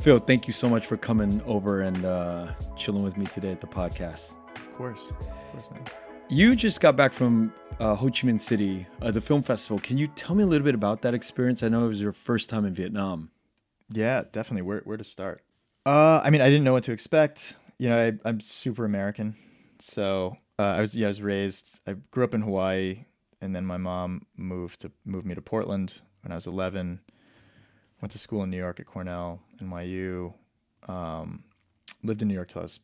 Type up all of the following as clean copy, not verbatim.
Phil, thank you so much for coming over and chilling with me today at the podcast. Of course, man. You just got back from Ho Chi Minh City, the film festival. Can you tell me a little bit about that experience? I know it was your first time in Vietnam. Yeah, definitely. Where to start? I didn't know what to expect. I'm super American, so I was raised. I grew up in Hawaii, and then my mom moved me to Portland when I was 11. Went to school in New York at Cornell, NYU. Lived in New York till I was,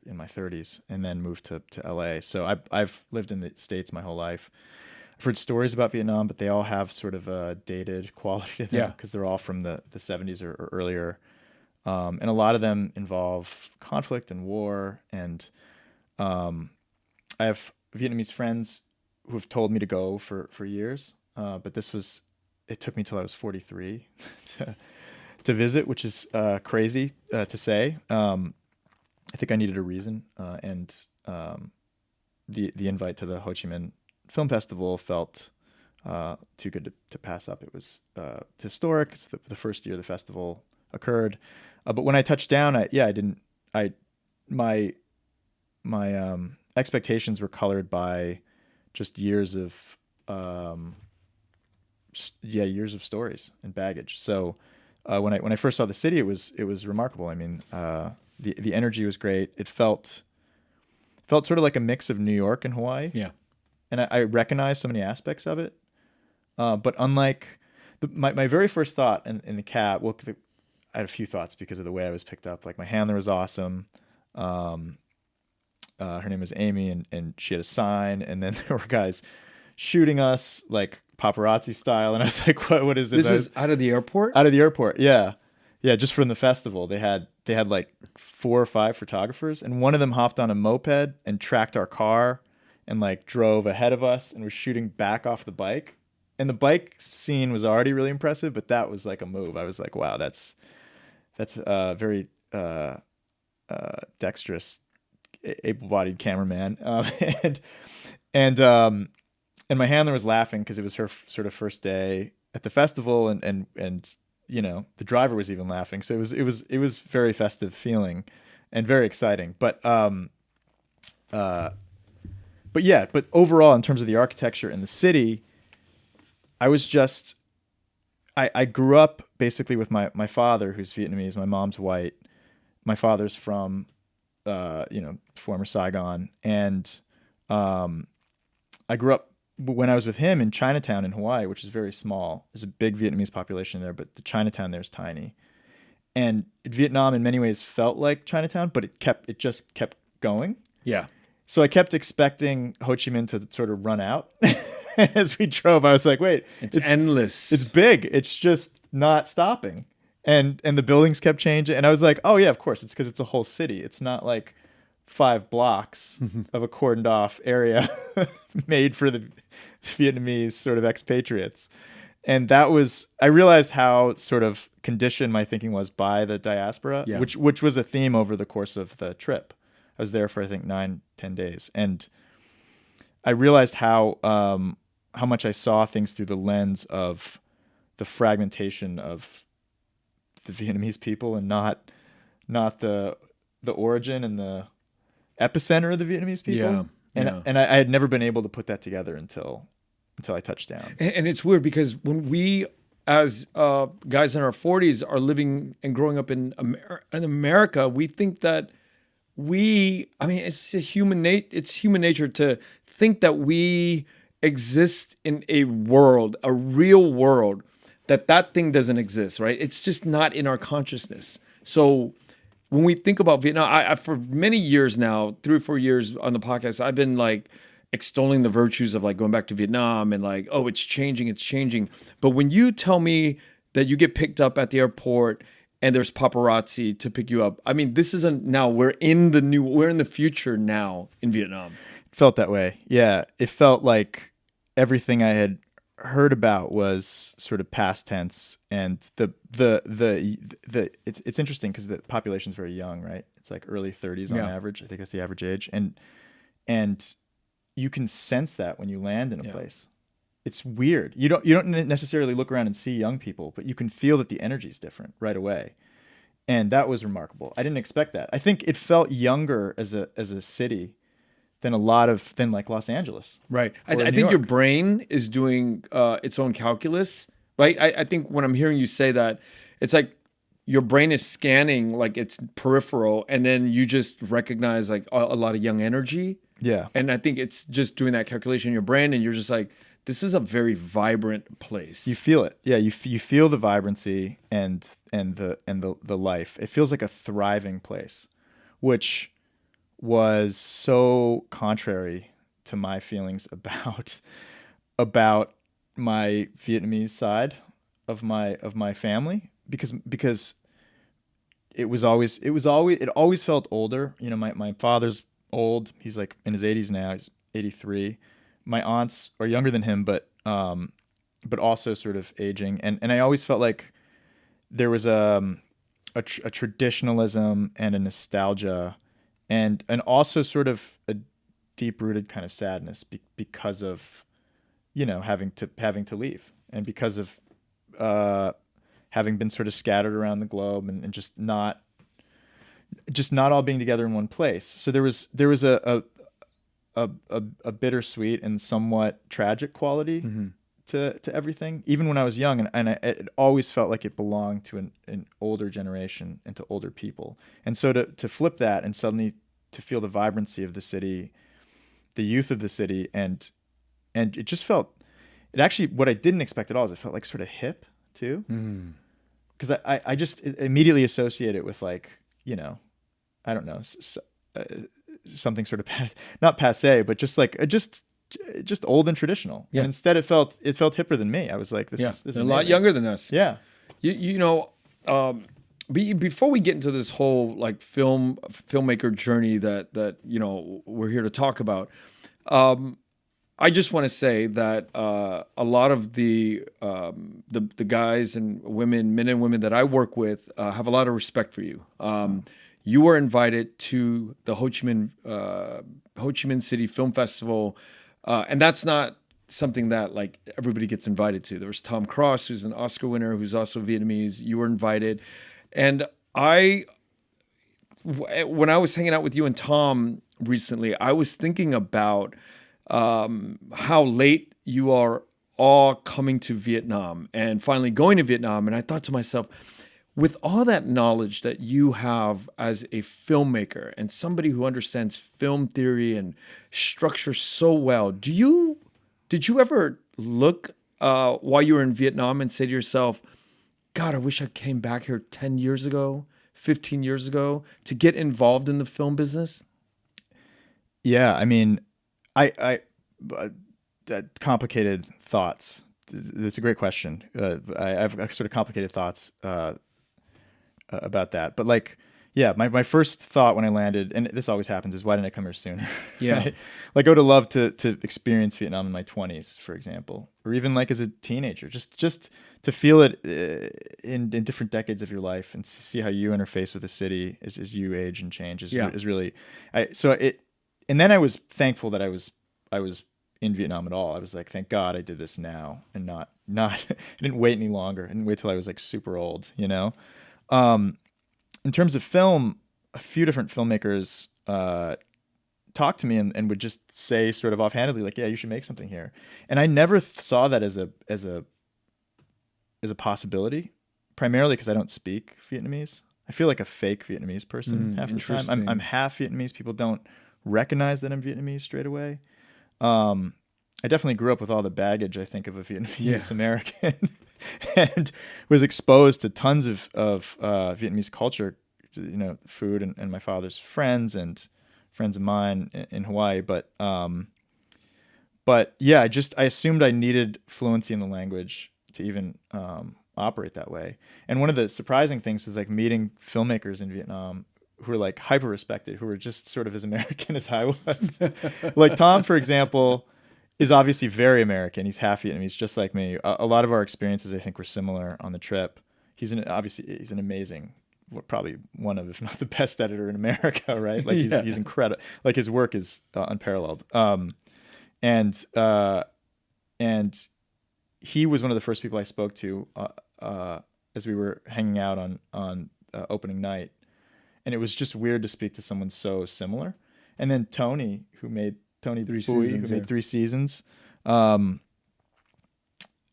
in my 30s, and then moved to LA. So I've lived in the States my whole life. I've heard stories about Vietnam, but they all have sort of a dated quality to them because they're all from the 70s or earlier. And a lot of them involve conflict and war. And I have Vietnamese friends who have told me to go for years. But it took me till I was 43 to visit, which is crazy to say. I think I needed a reason, and the invite to the Ho Chi Minh Film Festival felt too good to pass up. It was historic. It's the first year the festival occurred, but when I touched down, my expectations were colored by just years of stories and baggage. So when I first saw the city, it was remarkable. I mean, the energy was great. It felt sort of like a mix of New York and Hawaii. Yeah, and I recognized so many aspects of it. But unlike my very first thought in the cab, I had a few thoughts because of the way I was picked up. Like, my handler was awesome. Her name was Amy, and she had a sign, and then there were guys shooting us like paparazzi style, and I was like, what is this? This is out of the airport? Out of the airport, yeah, just from the festival. They had like 4 or 5 photographers, and one of them hopped on a moped and tracked our car and like drove ahead of us and was shooting back off the bike. And the bike scene was already really impressive, but that was like a move. I was like, wow, that's very dexterous, able-bodied cameraman. And my handler was laughing because it was her sort of first day at the festival, and the driver was even laughing. So it was very festive feeling and very exciting. But overall, in terms of the architecture and the city, I grew up basically with my father, who's Vietnamese. My mom's white. My father's from former Saigon, and I grew up when I was with him in Chinatown in Hawaii, which is very small. There's a big Vietnamese population there, but the Chinatown there is tiny. And Vietnam in many ways felt like Chinatown, but it just kept going. Yeah. So I kept expecting Ho Chi Minh to sort of run out. As we drove, I was like, wait, it's endless. It's big. It's just not stopping. And the buildings kept changing. And I was like, oh yeah, of course. It's because it's a whole city. It's not like 5 blocks of a cordoned off area made for the Vietnamese sort of expatriates. And I realized how sort of conditioned my thinking was by the diaspora, which was a theme over the course of the trip. I was there for, I think, 9-10 days. And I realized how much I saw things through the lens of the fragmentation of the Vietnamese people, and not the origin and the epicenter of the Vietnamese people. And I had never been able to put that together until I touched down. And it's weird because when we, as guys in our 40s, are living and growing up in America, we think that it's human nature to think that we exist in a world, a real world, that thing doesn't exist, right? It's just not in our consciousness. So when we think about Vietnam, I for many years now, 3 or 4 years on the podcast, I've been like extolling the virtues of like going back to Vietnam and like, oh, it's changing. But when you tell me that you get picked up at the airport and there's paparazzi to pick you up, I mean, this isn't now. We're in the future now in Vietnam. It felt that way. Yeah, it felt like everything I had heard about was sort of past tense, and it's interesting because the population's very young, right? It's like early 30s on average. I think that's the average age, and you can sense that when you land in a place. it's weird. You don't necessarily look around and see young people, but you can feel that the energy is different right away. And that was remarkable. I didn't expect that. I think it felt younger as a city than like Los Angeles. Right. I New think your York. brain is doing its own calculus, right? I think when I'm hearing you say that, it's like your brain is scanning like its peripheral, and then you just recognize like a lot of young energy. Yeah. And I think it's just doing that calculation in your brain, and you're just like, this is a very vibrant place. You feel it. Yeah, you feel the vibrancy and the life. It feels like a thriving place, which was so contrary to my feelings about my Vietnamese side of my family, because it always felt older. You know, my father's old. He's like in his 80s now. He's 83. My aunts are younger than him, but also sort of aging. And I always felt like there was a traditionalism and a nostalgia, and also sort of a deep rooted kind of sadness because of, you know, having to leave, and because of having been sort of scattered around the globe, and just not all being together in one place. So there was a bittersweet and somewhat tragic quality to everything, even when I was young, and it always felt like it belonged to an older generation and to older people. And so to flip that and suddenly to feel the vibrancy of the city, the youth of the city, and it just felt, it actually, what I didn't expect at all is it felt like sort of hip too, because I just immediately associate it with, like, you know, I don't know, something sort of not passé, but just like just old and traditional. Yeah. And instead it felt hipper than me. I was like, this is a lot younger than us. Yeah. You know, before we get into this whole like filmmaker journey that you know we're here to talk about, I just want to say that a lot of the guys and women, men and women that I work with, have a lot of respect for you. You were invited to the Ho Chi Minh City Film Festival, and that's not something that like everybody gets invited to. There was Tom Cross, who's an Oscar winner, who's also Vietnamese. You were invited, and when I was hanging out with you and Tom recently, I was thinking about how late you are all coming to Vietnam and finally going to Vietnam, and I thought to myself, with all that knowledge that you have as a filmmaker and somebody who understands film theory and structure so well, did you ever look while you were in Vietnam and say to yourself, God, I wish I came back here 10 years ago, 15 years ago to get involved in the film business? Yeah, I mean, I complicated thoughts. That's a great question. I have sort of complicated thoughts about that. But like, yeah, my first thought when I landed, and this always happens, is why didn't I come here sooner? Yeah. Right? Like, I would have loved to experience Vietnam in my 20s, for example, or even like as a teenager, just to feel it in different decades of your life and see how you interface with the city as you age and change is really, and then I was thankful that I was in Vietnam at all. I was like, thank God I did this now, and not I didn't wait any longer. I didn't wait till I was like super old, you know? In terms of film, a few different filmmakers talked to me and would just say sort of offhandedly, like, yeah, you should make something here. And I never saw that as a possibility, primarily because I don't speak Vietnamese. I feel like a fake Vietnamese person half the time. I'm half Vietnamese. People don't recognize that I'm Vietnamese straight away. I definitely grew up with all the baggage, I think, of a Vietnamese American, and was exposed to tons of Vietnamese culture, you know, food and my father's friends and friends of mine in Hawaii. But yeah, I assumed I needed fluency in the language to even operate that way. And one of the surprising things was like meeting filmmakers in Vietnam who were like hyper respected, who were just sort of as American as I was. Like Tom, for example, is obviously very American. He's half Vietnamese, just like me. A lot of our experiences, I think, were similar on the trip. He's an amazing, probably one of, if not the best editor in America, right? Like he's incredible. Like his work is unparalleled. And and he was one of the first people I spoke to as we were hanging out on opening night, and it was just weird to speak to someone so similar. And then Tony, who made Tony Three Bui, seasons, who yeah. made 3 seasons, and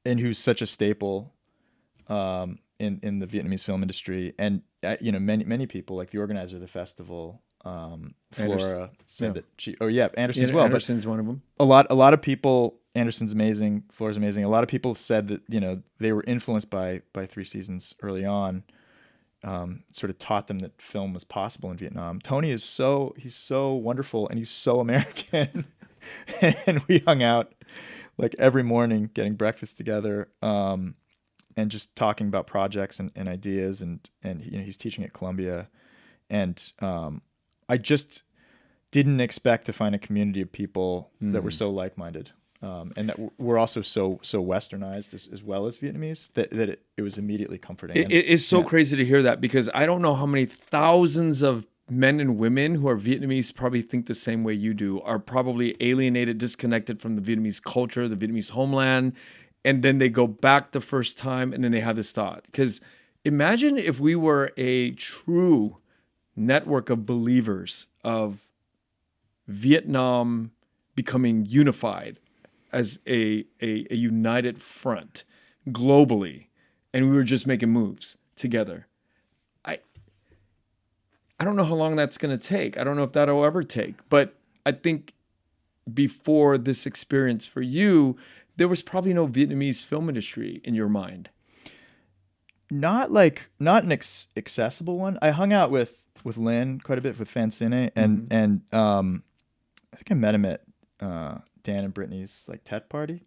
who's such a staple in the Vietnamese film industry, and many people, like the organizer of the festival, Flora, said that she. Oh yeah, Anderson as well. Anderson's one of them. A lot of people. Anderson's amazing. Flora's amazing. A lot of people said that they were influenced by 3 seasons early on. Sort of taught them that film was possible in Vietnam. Tony he's so wonderful, and he's so American. And we hung out like every morning, getting breakfast together, and just talking about projects and ideas. And he's teaching at Columbia, and I just didn't expect to find a community of people that were so like-minded. And that we're also so westernized as well as Vietnamese that it was immediately comforting. It is so crazy to hear that, because I don't know how many thousands of men and women who are Vietnamese probably think the same way you do, are probably alienated, disconnected from the Vietnamese culture, the Vietnamese homeland, and then they go back the first time and then they have this thought. Because imagine if we were a true network of believers of Vietnam becoming unified as a united front globally, and we were just making moves together. I don't know how long that's going to take. I don't know if that'll ever take, but I think before this experience for you, there was probably no Vietnamese film industry in your mind. Not an accessible one. I hung out with Lynn quite a bit, with Fancine, and I think I met him at Dan and Brittany's like Tet party,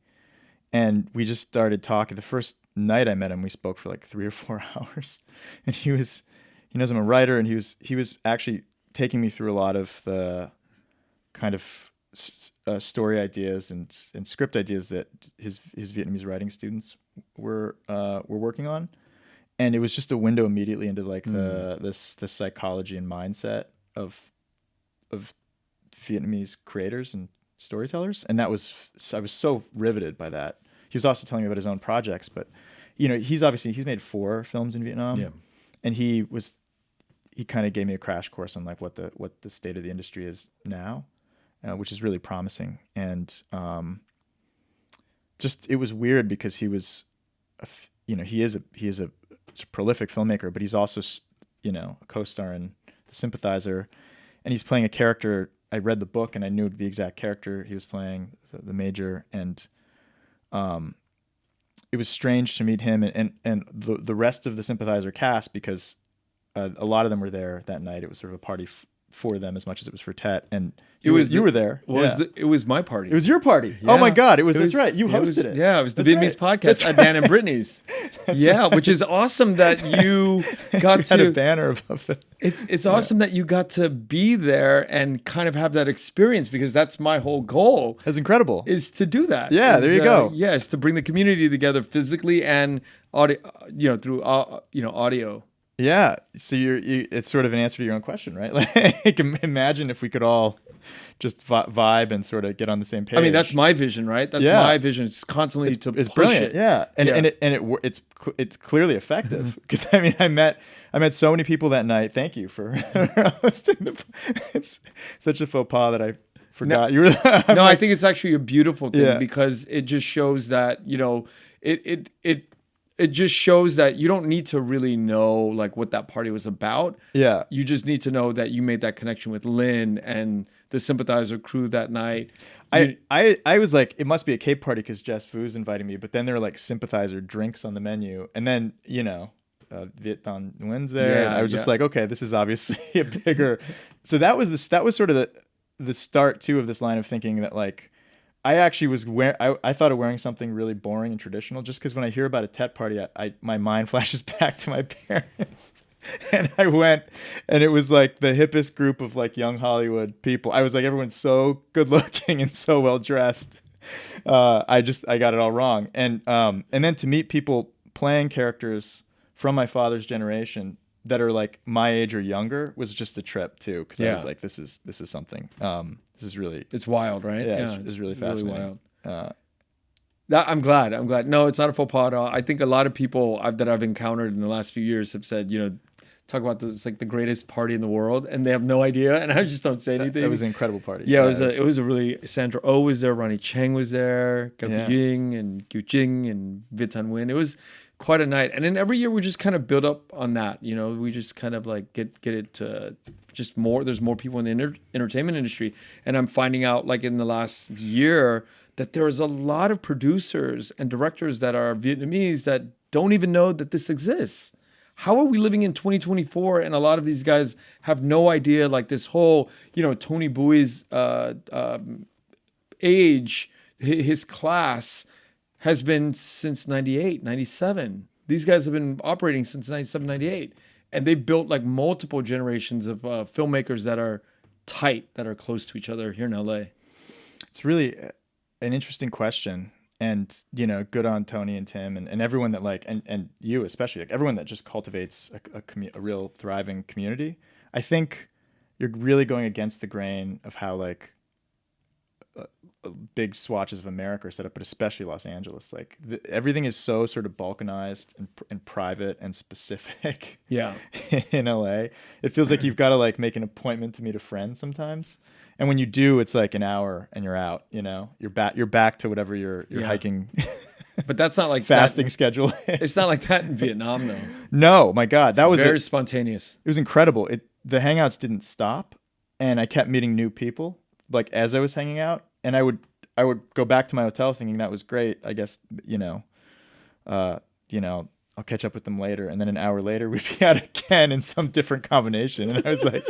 and we just started talking. The first night I met him, we spoke for like 3 or 4 hours, and he knows I'm a writer, and he was actually taking me through a lot of the kind of story ideas and script ideas that his Vietnamese writing students were working on, and it was just a window immediately into like the psychology and mindset of Vietnamese creators and storytellers, and I was so riveted by that. He was also telling me about his own projects, but he's made 4 films in Vietnam, and he kind of gave me a crash course on like what the state of the industry is now, which is really promising. And just it was weird because he was, he is a prolific filmmaker, but he's also a co-star in The Sympathizer, and he's playing a character. I read the book and I knew the exact character he was playing, the major, and it was strange to meet him and the rest of the Sympathizer cast, because a lot of them were there that night. It was sort of a party for them as much as it was for Tet, and you were there. It was my party. It was your party. Yeah. Oh my God! That's right. You hosted it. Yeah, it was the Vietnamese podcast at Dan and Brittany's. Which is awesome that you got to had a banner above it. It's awesome that you got to be there and kind of have that experience, because that's my whole goal. That's incredible. Is to do that. Yeah, there you go. Yes, to bring the community together physically and audio, through audio. Yeah, so it's sort of an answer to your own question, right? Like, imagine if we could all just vibe and sort of get on the same page. I mean, that's my vision, right? That's my vision. It's constantly it's push brilliant. it. Yeah, it's clearly effective, because I mean, I met so many people that night. Thank you for hosting it's such a faux pas that I forgot you were. I think it's actually a beautiful thing, because it just shows that it just shows that you don't need to really know like what that party was about. Yeah. You just need to know that you made that connection with Lynn and the Sympathizer crew that night. I was like, it must be a Cape party because Jess Vu's inviting me, but then there were like Sympathizer drinks on the menu, and then Viet Thanh Nguyen's there, and I was just like, okay, this is obviously a bigger. So that was sort of the start too of this line of thinking that like, I actually I thought of wearing something really boring and traditional, just because when I hear about a Tet party, my mind flashes back to my parents. And I went, and it was like the hippest group of like young Hollywood people. I was like, everyone's so good looking and so well dressed. I got it all wrong. And then to meet people playing characters from my father's generation that are like my age or younger was just a trip too, because I was like, this is something. This is really, it's wild, right? Yeah, it's really fascinating. Really wild. I'm glad. I'm glad. No, it's not a faux pas at all. I think a lot of people that I've encountered in the last few years have said, talk about this, it's like the greatest party in the world, and they have no idea, and I just don't say anything. That was an incredible party. Yeah, it was a really. Sandra Oh was there, Ronnie Chang was there, Gao Yeah. Ying and Gu Jing and Vitan Nguyen. It was quite a night, and then every year we just kind of build up on that. We just kind of like get it to just more. There's more people in the entertainment industry, and I'm finding out like in the last year that there is a lot of producers and directors that are Vietnamese that don't even know that this exists. How are we living in 2024 and a lot of these guys have no idea, like this whole, Tony Boui's age, his class has been since 98, 97. These guys have been operating since 97, 98. And they built like multiple generations of filmmakers that are tight, that are close to each other here in LA. It's really an interesting question. And, good on Tony and Tim and everyone that and you especially, like everyone that just cultivates a real thriving community. I think you're really going against the grain of how like big swatches of America are set up, but especially Los Angeles. Like everything is so sort of balkanized and private and specific. Yeah. In LA, it feels like you've got to like make an appointment to meet a friend sometimes. And when you do, it's like an hour and you're out, you're back to whatever your hiking. But that's not like fasting schedule is. It's not like that in Vietnam though. No, my God. That was very spontaneous. It was incredible. The hangouts didn't stop and I kept meeting new people like as I was hanging out, and I would go back to my hotel thinking that was great. I guess, I'll catch up with them later. And then an hour later we'd be out again in some different combination. And I was like,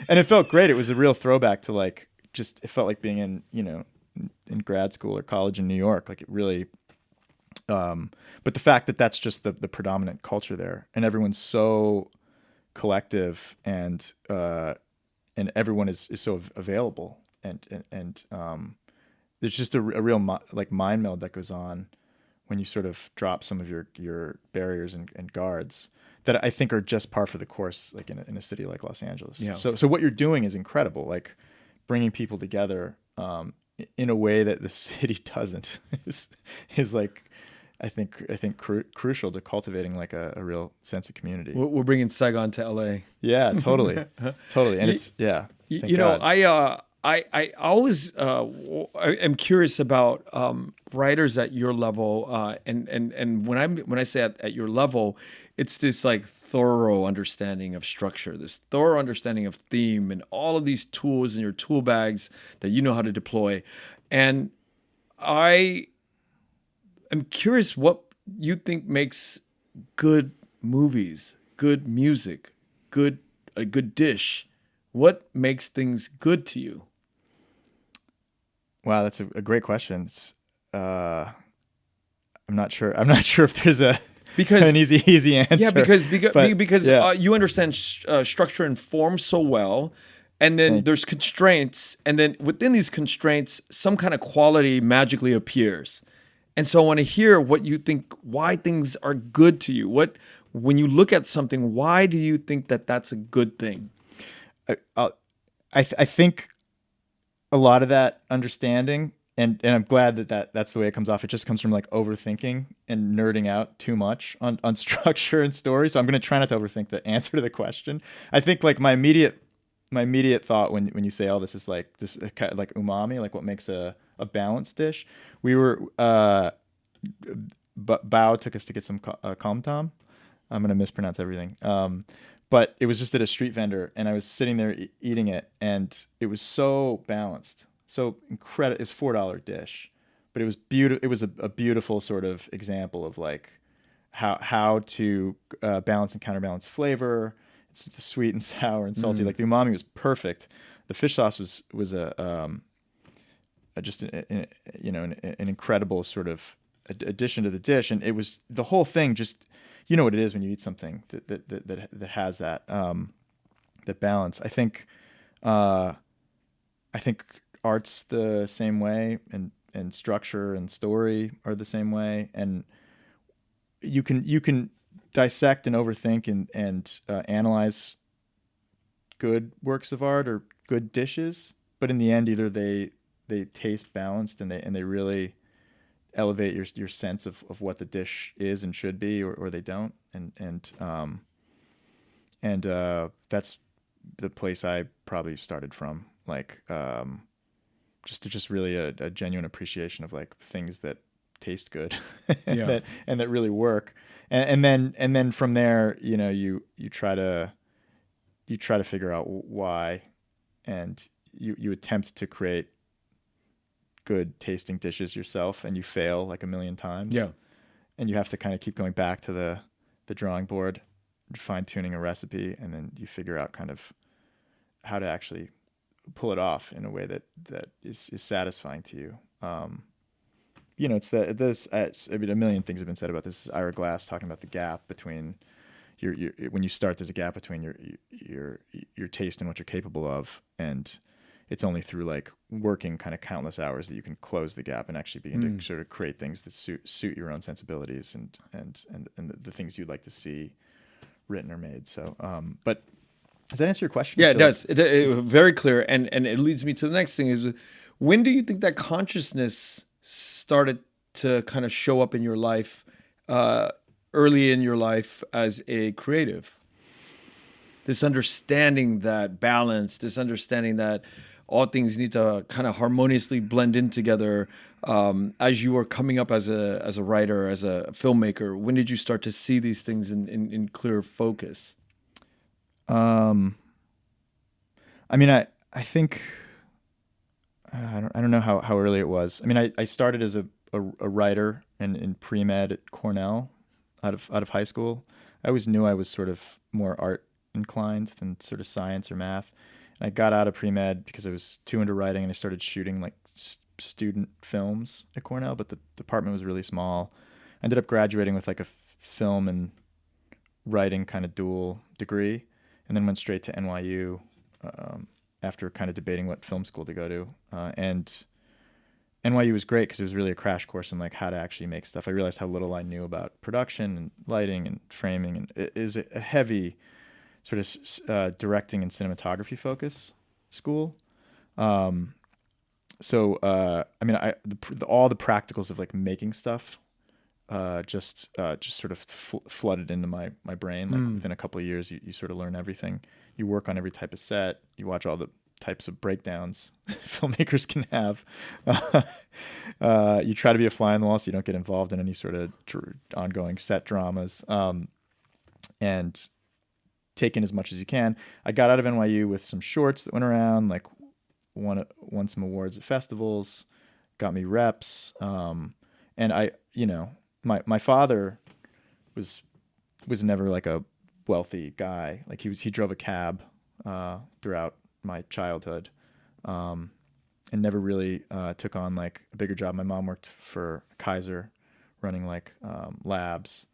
and it felt great. It was a real throwback to like, just, it felt like being in, in grad school or college in New York. Like it really, but the fact that that's just the predominant culture there and everyone's so collective and everyone is so available and there's just a real like mind meld that goes on when you sort of drop some of your barriers and guards that I think are just par for the course, like in a city like Los Angeles. Yeah. So what you're doing is incredible, like bringing people together in a way that the city doesn't is like, I think crucial to cultivating like a real sense of community. We're bringing Saigon to LA. Yeah, totally. Totally. And it's, yeah. I always am curious about writers at your level, and when I say at your level, it's this like thorough understanding of structure, this thorough understanding of theme, and all of these tools in your tool bags that you know how to deploy. And I am curious what you think makes good movies, good music, a good dish. What makes things good to you? Wow, that's a great question. It's, I'm not sure if there's an easy answer. Yeah, because you understand structure and form so well, and then there's constraints, and then within these constraints, some kind of quality magically appears. And so I want to hear what you think, why things are good to you. When you look at something, why do you think that that's a good thing? I think a lot of that understanding, and I'm glad that's the way it comes off. It just comes from like overthinking and nerding out too much on structure and story. So I'm going to try not to overthink the answer to the question. I think like my immediate thought when you say, oh, this is like this kind of like umami, like what makes a balanced dish. We were Bao took us to get some com tom. I'm going to mispronounce everything. But it was just at a street vendor, and I was sitting there eating it, and it was so balanced, so incredible. It's $4 dish, but it was beautiful. It was a beautiful sort of example of like how to balance and counterbalance flavor. It's sweet and sour and salty. Like the umami was perfect. The fish sauce was just an incredible sort of addition to the dish, and it was the whole thing just. You know what it is when you eat something that has that that balance. I think art's the same way, and structure and story are the same way. And you can dissect and overthink and analyze good works of art or good dishes, but in the end, either they taste balanced and they really elevate your sense of what the dish is and should be, or they don't. And that's the place I probably started from, like, just really a genuine appreciation of like things that taste good and that really work. And then from there, you know, you try to figure out why, and you attempt to create good tasting dishes yourself, and you fail like a million times. Yeah. And you have to kind of keep going back to the drawing board, fine tuning a recipe, and then you figure out kind of how to actually pull it off in a way that is satisfying to you. You know, I mean, a million things have been said about this. This is Ira Glass talking about the gap between when you start, there's a gap between your taste and what you're capable of, and it's only through like working kind of countless hours that you can close the gap and actually begin to sort of create things that suit your own sensibilities and the things you'd like to see written or made. So, but does that answer your question? Yeah, it does. It's very clear. And it leads me to the next thing is, when do you think that consciousness started to kind of show up in your life, early in your life as a creative? This understanding that balance, this understanding that all things need to kind of harmoniously blend in together. As you were coming up as a writer, as a filmmaker, when did you start to see these things in clear focus? I mean, I think I don't know how early it was. I mean, I started as a writer in pre-med at Cornell, out of high school. I always knew I was sort of more art inclined than sort of science or math. And I got out of pre-med because I was too into writing, and I started shooting like student films at Cornell, but the department was really small. I ended up graduating with like a film and writing kind of dual degree, and then went straight to NYU after kind of debating what film school to go to. And NYU was great because it was really a crash course in like how to actually make stuff. I realized how little I knew about production and lighting and framing, and it is a heavy sort of directing and cinematography focus school. So I mean, all the practicals of like making stuff just sort of flooded into my brain. Like within a couple of years, you sort of learn everything. You work on every type of set. You watch all the types of breakdowns filmmakers can have. You try to be a fly on the wall so you don't get involved in any sort of ongoing set dramas, and take in as much as you can. I got out of NYU with some shorts that went around, like won some awards at festivals, got me reps. And I, you know, my father was never like a wealthy guy. Like he drove a cab throughout my childhood, and never really took on like a bigger job. My mom worked for Kaiser, running like labs.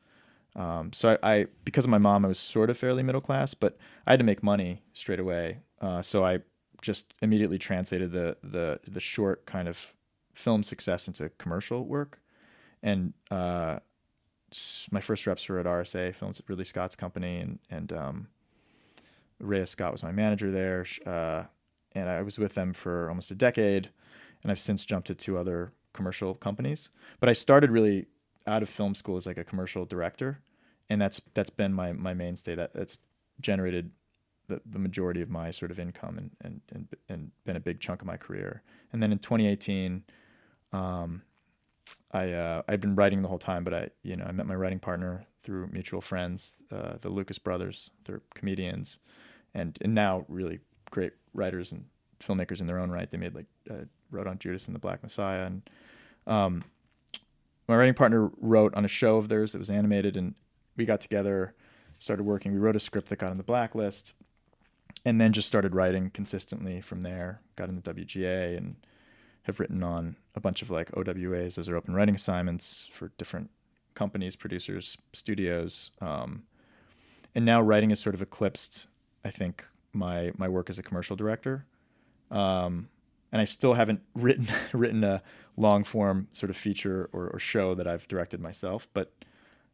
So I because of my mom, I was sort of fairly middle class, but I had to make money straight away. So I just immediately translated the short kind of film success into commercial work. And my first reps were at RSA Films, at Ridley Scott's company, and Rhea Scott was my manager there. And I was with them for almost a decade, and I've since jumped to 2 other commercial companies. But I started really out of film school as like a commercial director, and that's been my mainstay. That's generated the majority of my sort of income and been a big chunk of my career. And then in 2018, I'd been writing the whole time, but I met my writing partner through mutual friends, the Lucas brothers. They're comedians, and now really great writers and filmmakers in their own right. They made wrote on Judas and the Black Messiah, and my writing partner wrote on a show of theirs that was animated, and we got together, started working. We wrote a script that got on the blacklist, and then just started writing consistently from there. Got in the WGA and have written on a bunch of like OWAs. Those are open writing assignments for different companies, producers, studios. And now writing has sort of eclipsed, I think, my work as a commercial director. And I still haven't written a long form sort of feature or show that I've directed myself, but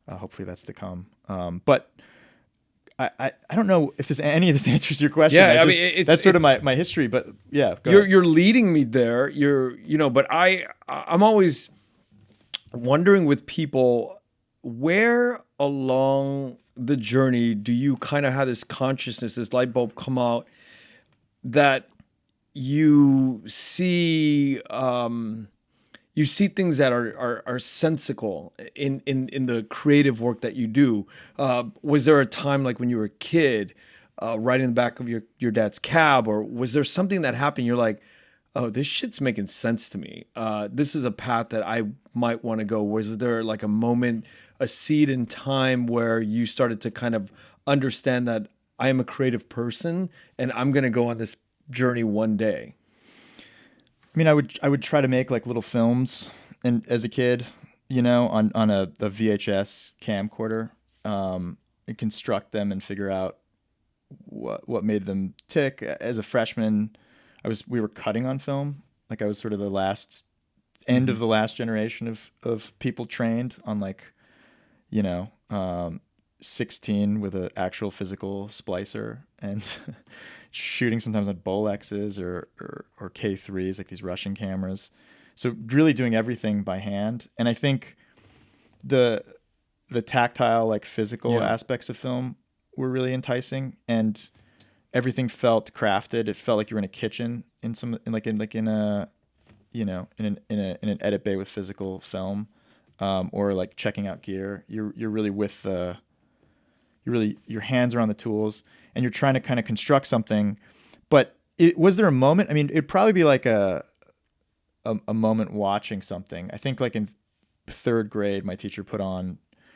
hopefully that's to come. But I don't know if any of this answers your question. Yeah, I mean, that's sort of my history, but yeah. You're leading me there. But I'm always wondering with people, where along the journey do you kind of have this consciousness, this light bulb come out that you see things that are sensical in the creative work that you do. Was there a time like when you were a kid, riding in the back of your dad's cab, or was there something that happened? You're like, oh, this shit's making sense to me. This is a path that I might want to go. Was there like a moment, a seed in time where you started to kind of understand that I am a creative person and I'm going to go on this journey one day? I mean, I would try to make like little films, and as a kid, on a VHS camcorder, and construct them and figure out what made them tick. As a freshman, we were cutting on film. Like I was sort of the last end of the last generation of people trained on like, 16 with an actual physical splicer and shooting sometimes on Bolexes or K3s, like these Russian cameras. So really doing everything by hand. And I think the tactile, like physical aspects of film were really enticing, and everything felt crafted. It felt like you were in a kitchen in a in an edit bay with physical film, or like checking out gear. You're really with your hands are on the tools, and you're trying to kind of construct something. But was there a moment? I mean, it'd probably be like a moment watching something. I think like in third grade, my teacher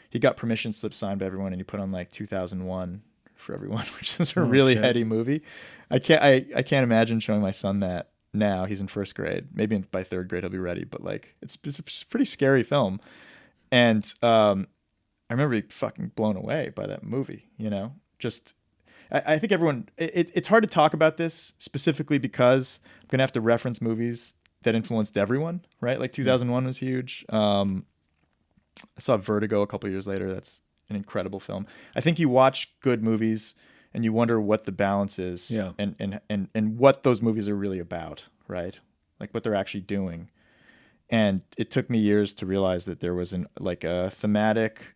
he got permission slips signed by everyone, and he put on like 2001 for everyone, which is a really heady movie. I can't imagine showing my son that now. He's in first grade. Maybe by third grade he'll be ready, but like it's a pretty scary film. And I remember being fucking blown away by that movie, just I think everyone, it's hard to talk about this specifically because I'm going to have to reference movies that influenced everyone, right? Like 2001 was huge. I saw Vertigo a couple years later. That's an incredible film. I think you watch good movies and you wonder what the balance is, and what those movies are really about, right? Like what they're actually doing. And it took me years to realize that there was a thematic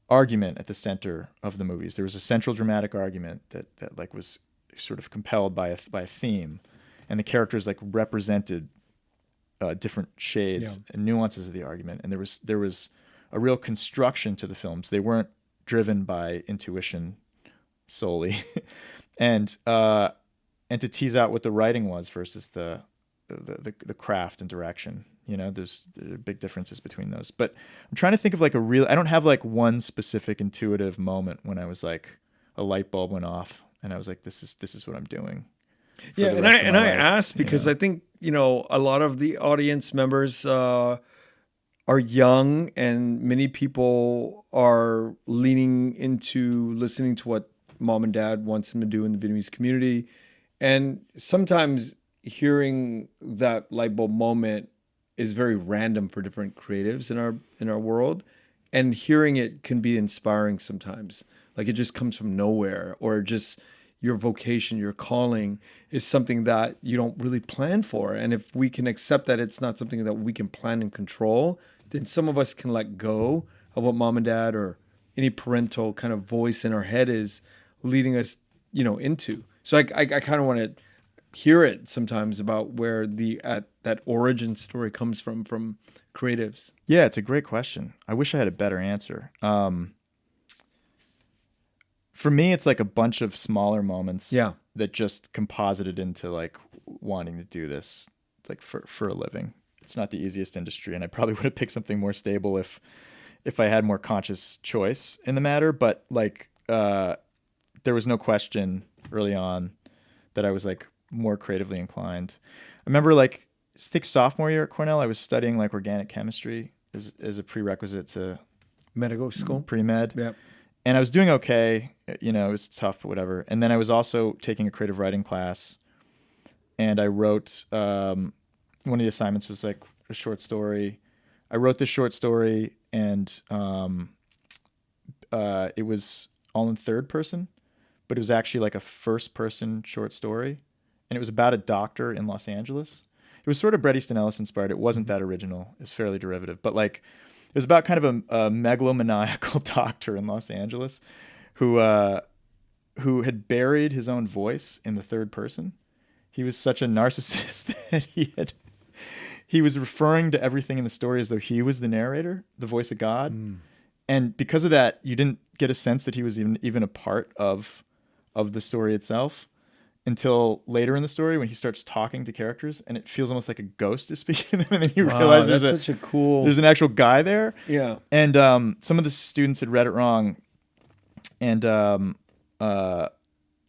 argument at the center of the movies. There was a central dramatic argument that like was sort of compelled by a theme, and the characters like represented different shades and nuances of the argument. And there was a real construction to the films. They weren't driven by intuition solely, and to tease out what the writing was versus the craft and direction. There are big differences between those. But I'm trying to think of like I don't have like one specific intuitive moment when I was like a light bulb went off and I was like, this is what I'm doing. Yeah, and I asked because I think, a lot of the audience members are young, and many people are leaning into listening to what mom and dad wants them to do in the Vietnamese community. And sometimes hearing that light bulb moment is very random for different creatives in our world, and hearing it can be inspiring sometimes. Like it just comes from nowhere, or just your vocation, your calling is something that you don't really plan for. And if we can accept that it's not something that we can plan and control, then some of us can let go of what mom and dad or any parental kind of voice in our head is leading us, into. So I kind of want to hear it sometimes about where that origin story comes from creatives. Yeah, it's a great question. I wish I had a better answer. For me, it's like a bunch of smaller moments that just composited into like wanting to do this. It's like for a living. It's not the easiest industry, and I probably would have picked something more stable if I had more conscious choice in the matter. But like there was no question early on that I was like more creatively inclined. I remember like I think sophomore year at Cornell, I was studying like organic chemistry as a prerequisite to medical school, pre-med. Yeah. And I was doing okay, it was tough, but whatever. And then I was also taking a creative writing class, and I wrote, one of the assignments was like a short story. I wrote this short story, and it was all in third person, but it was actually like a first person short story. And it was about a doctor in Los Angeles. It was sort of Bret Easton Ellis inspired. It wasn't that original. It's fairly derivative, but like was about kind of a megalomaniacal doctor in Los Angeles who had buried his own voice in the third person. He was such a narcissist that he was referring to everything in the story as though he was the narrator, the voice of God. And because of that, you didn't get a sense that he was even a part of the story itself until later in the story when he starts talking to characters, and it feels almost like a ghost is speaking to them, and then you realize there's an actual guy there. Yeah. And some of the students had read it wrong, and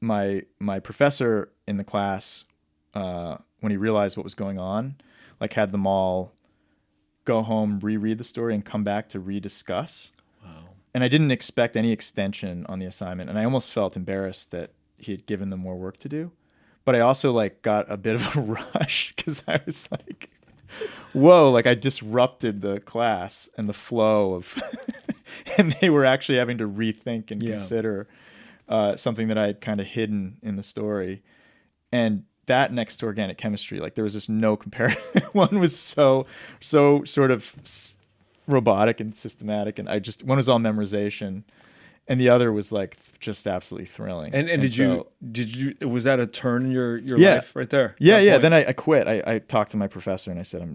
my professor in the class, when he realized what was going on, like had them all go home, reread the story, and come back to rediscuss. And I didn't expect any extension on the assignment. And I almost felt embarrassed that he had given them more work to do. But I also like got a bit of a rush because I was like, whoa, like I disrupted the class and the flow of, and they were actually having to rethink and consider something that I had kind of hidden in the story. And that next to organic chemistry, like there was just no comparison. One was so sort of robotic and systematic, and one was all memorization, and the other was like just absolutely thrilling. And did you was that a turn in your Yeah. life right there? Yeah. Then I quit. I talked to my professor and I said, I'm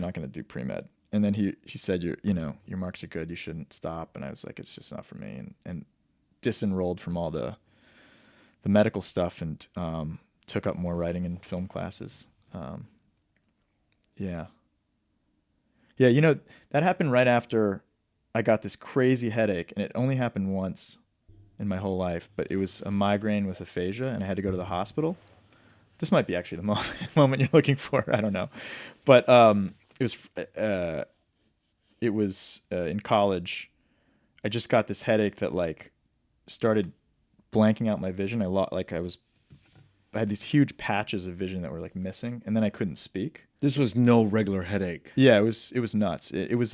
not going to do pre-med. And then he said, your marks are good, you shouldn't stop. And I was like, it's just not for me, and disenrolled from all the medical stuff, and took up more writing and film classes. Yeah, that happened right after I got this crazy headache, and it only happened once in my whole life, but it was a migraine with aphasia, and I had to go to the hospital. This might be actually the moment you're looking for. I don't know. But it was in college. I just got this headache that like started blanking out my vision. I had these huge patches of vision that were like missing, and then I couldn't speak. This was no regular headache. Yeah, it was nuts. It was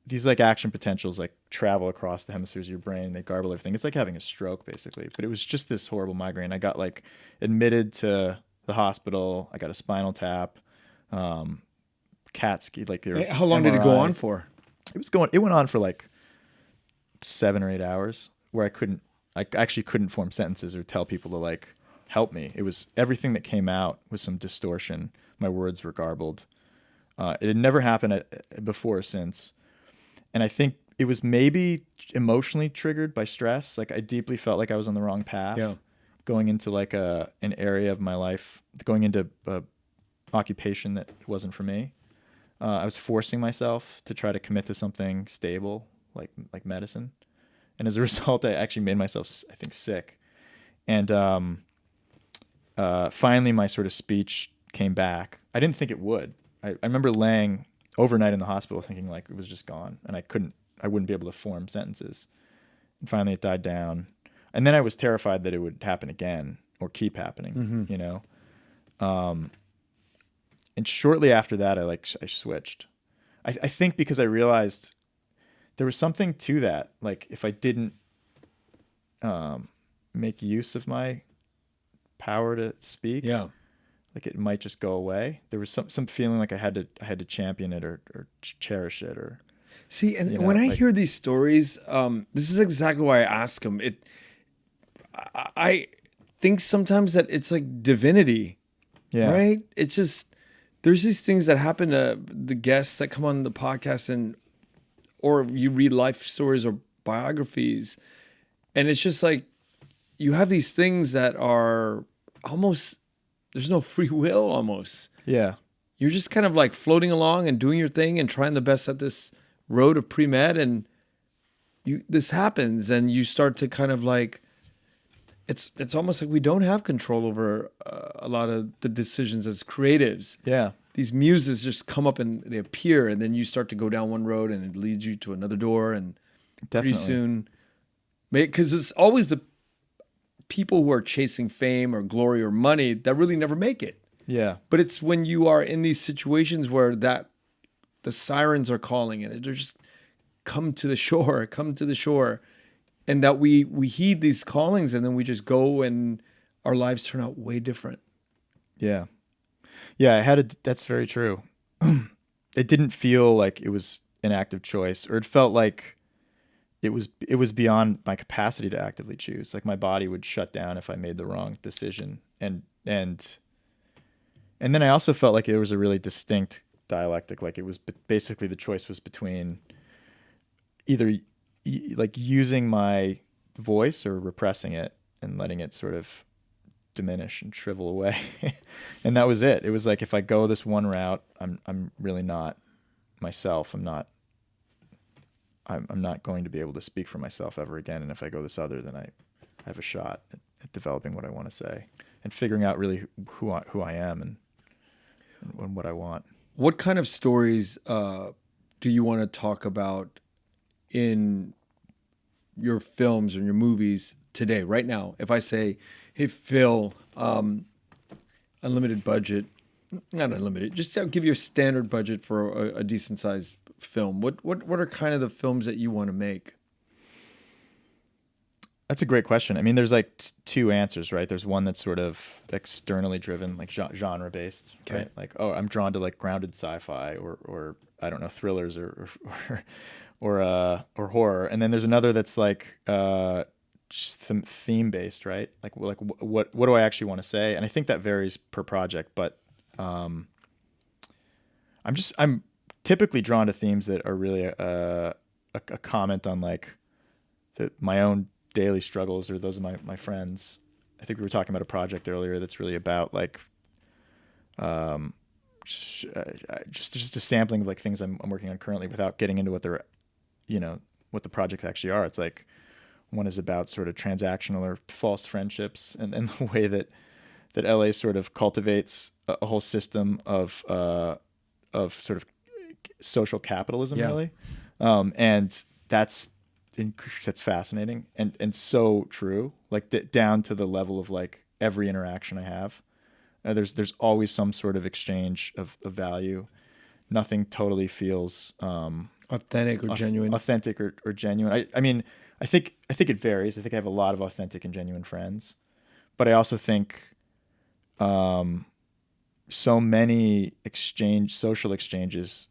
these like action potentials like travel across the hemispheres of your brain. They garble everything. It's like having a stroke basically. But it was just this horrible migraine. I got like admitted to the hospital. I got a spinal tap, CAT scan. Like how long did it go on for? It went on for like 7 or 8 hours, where I actually couldn't form sentences or tell people to like help me. It was everything that came out was some distortion. My words were garbled. It had never happened before or since. And I think it was maybe emotionally triggered by stress. Like I deeply felt like I was on the wrong path, going into like an area of my life, going into a occupation that wasn't for me. I was forcing myself to try to commit to something stable, like medicine. And as a result, I actually made myself, I think, sick. And finally, my sort of speech came back. I didn't think it would. I remember laying overnight in the hospital thinking like it was just gone, and I wouldn't be able to form sentences. And finally it died down. And then I was terrified that it would happen again or keep happening, and shortly after that, I switched. I think because I realized there was something to that. Like if I didn't make use of my power to speak, like it might just go away. There was some feeling like I had to champion it or cherish it or. See, and when I hear these stories, this is exactly why I ask them. I think sometimes that it's like divinity, right? It's just there's these things that happen to the guests that come on the podcast, or you read life stories or biographies, and it's just like you have these things that are almost. There's no free will almost. Yeah. You're just kind of like floating along and doing your thing and trying the best at this road of pre-med, and this happens and you start to kind of like, it's almost like we don't have control over a lot of the decisions as creatives. Yeah. These muses just come up and they appear, and then you start to go down one road and it leads you to another door, and pretty soon, because it's always the people who are chasing fame or glory or money that really never make it. Yeah. But it's when you are in these situations where the sirens are calling and they're just come to the shore, and that we heed these callings, and then we just go and our lives turn out way different. Yeah. Yeah, that's very true. It didn't feel like it was an active choice, or it felt like it was beyond my capacity to actively choose. Like my body would shut down if I made the wrong decision. And then I also felt like it was a really distinct dialectic. Like it was basically the choice was between either like using my voice or repressing it and letting it sort of diminish and shrivel away. And that was it. It was like, if I go this one route, I'm really not myself. I'm not going to be able to speak for myself ever again. And if I go this other, then I have a shot at developing what I want to say and figuring out really who I am and what I want. What kind of stories do you want to talk about in your films or your movies today, right now? If I say, hey, Phil, unlimited budget, not unlimited, just I'll give you a standard budget for a decent sized film. What are kind of the films that you want to make? That's a great question. I mean, there's like two answers, right? There's one that's sort of externally driven, like genre based, Okay. right? Like, oh, I'm drawn to like grounded sci-fi or I don't know, thrillers or horror. And then there's another that's like just theme based, right? Like what do I actually want to say? And I think that varies per project, but I'm typically drawn to themes that are really a comment on like my own daily struggles or those of my friends. I think we were talking about a project earlier that's really about like just a sampling of like things I'm working on currently without getting into what they're, what the projects actually are. It's like one is about sort of transactional or false friendships and the way that LA sort of cultivates a whole system of sort of social capitalism, really. And that's fascinating and so true, like down to the level of like every interaction I have. There's always some sort of exchange of value. Nothing totally feels authentic or genuine. Authentic or genuine. I mean, I think it varies. I think I have a lot of authentic and genuine friends, but I also think so many social exchanges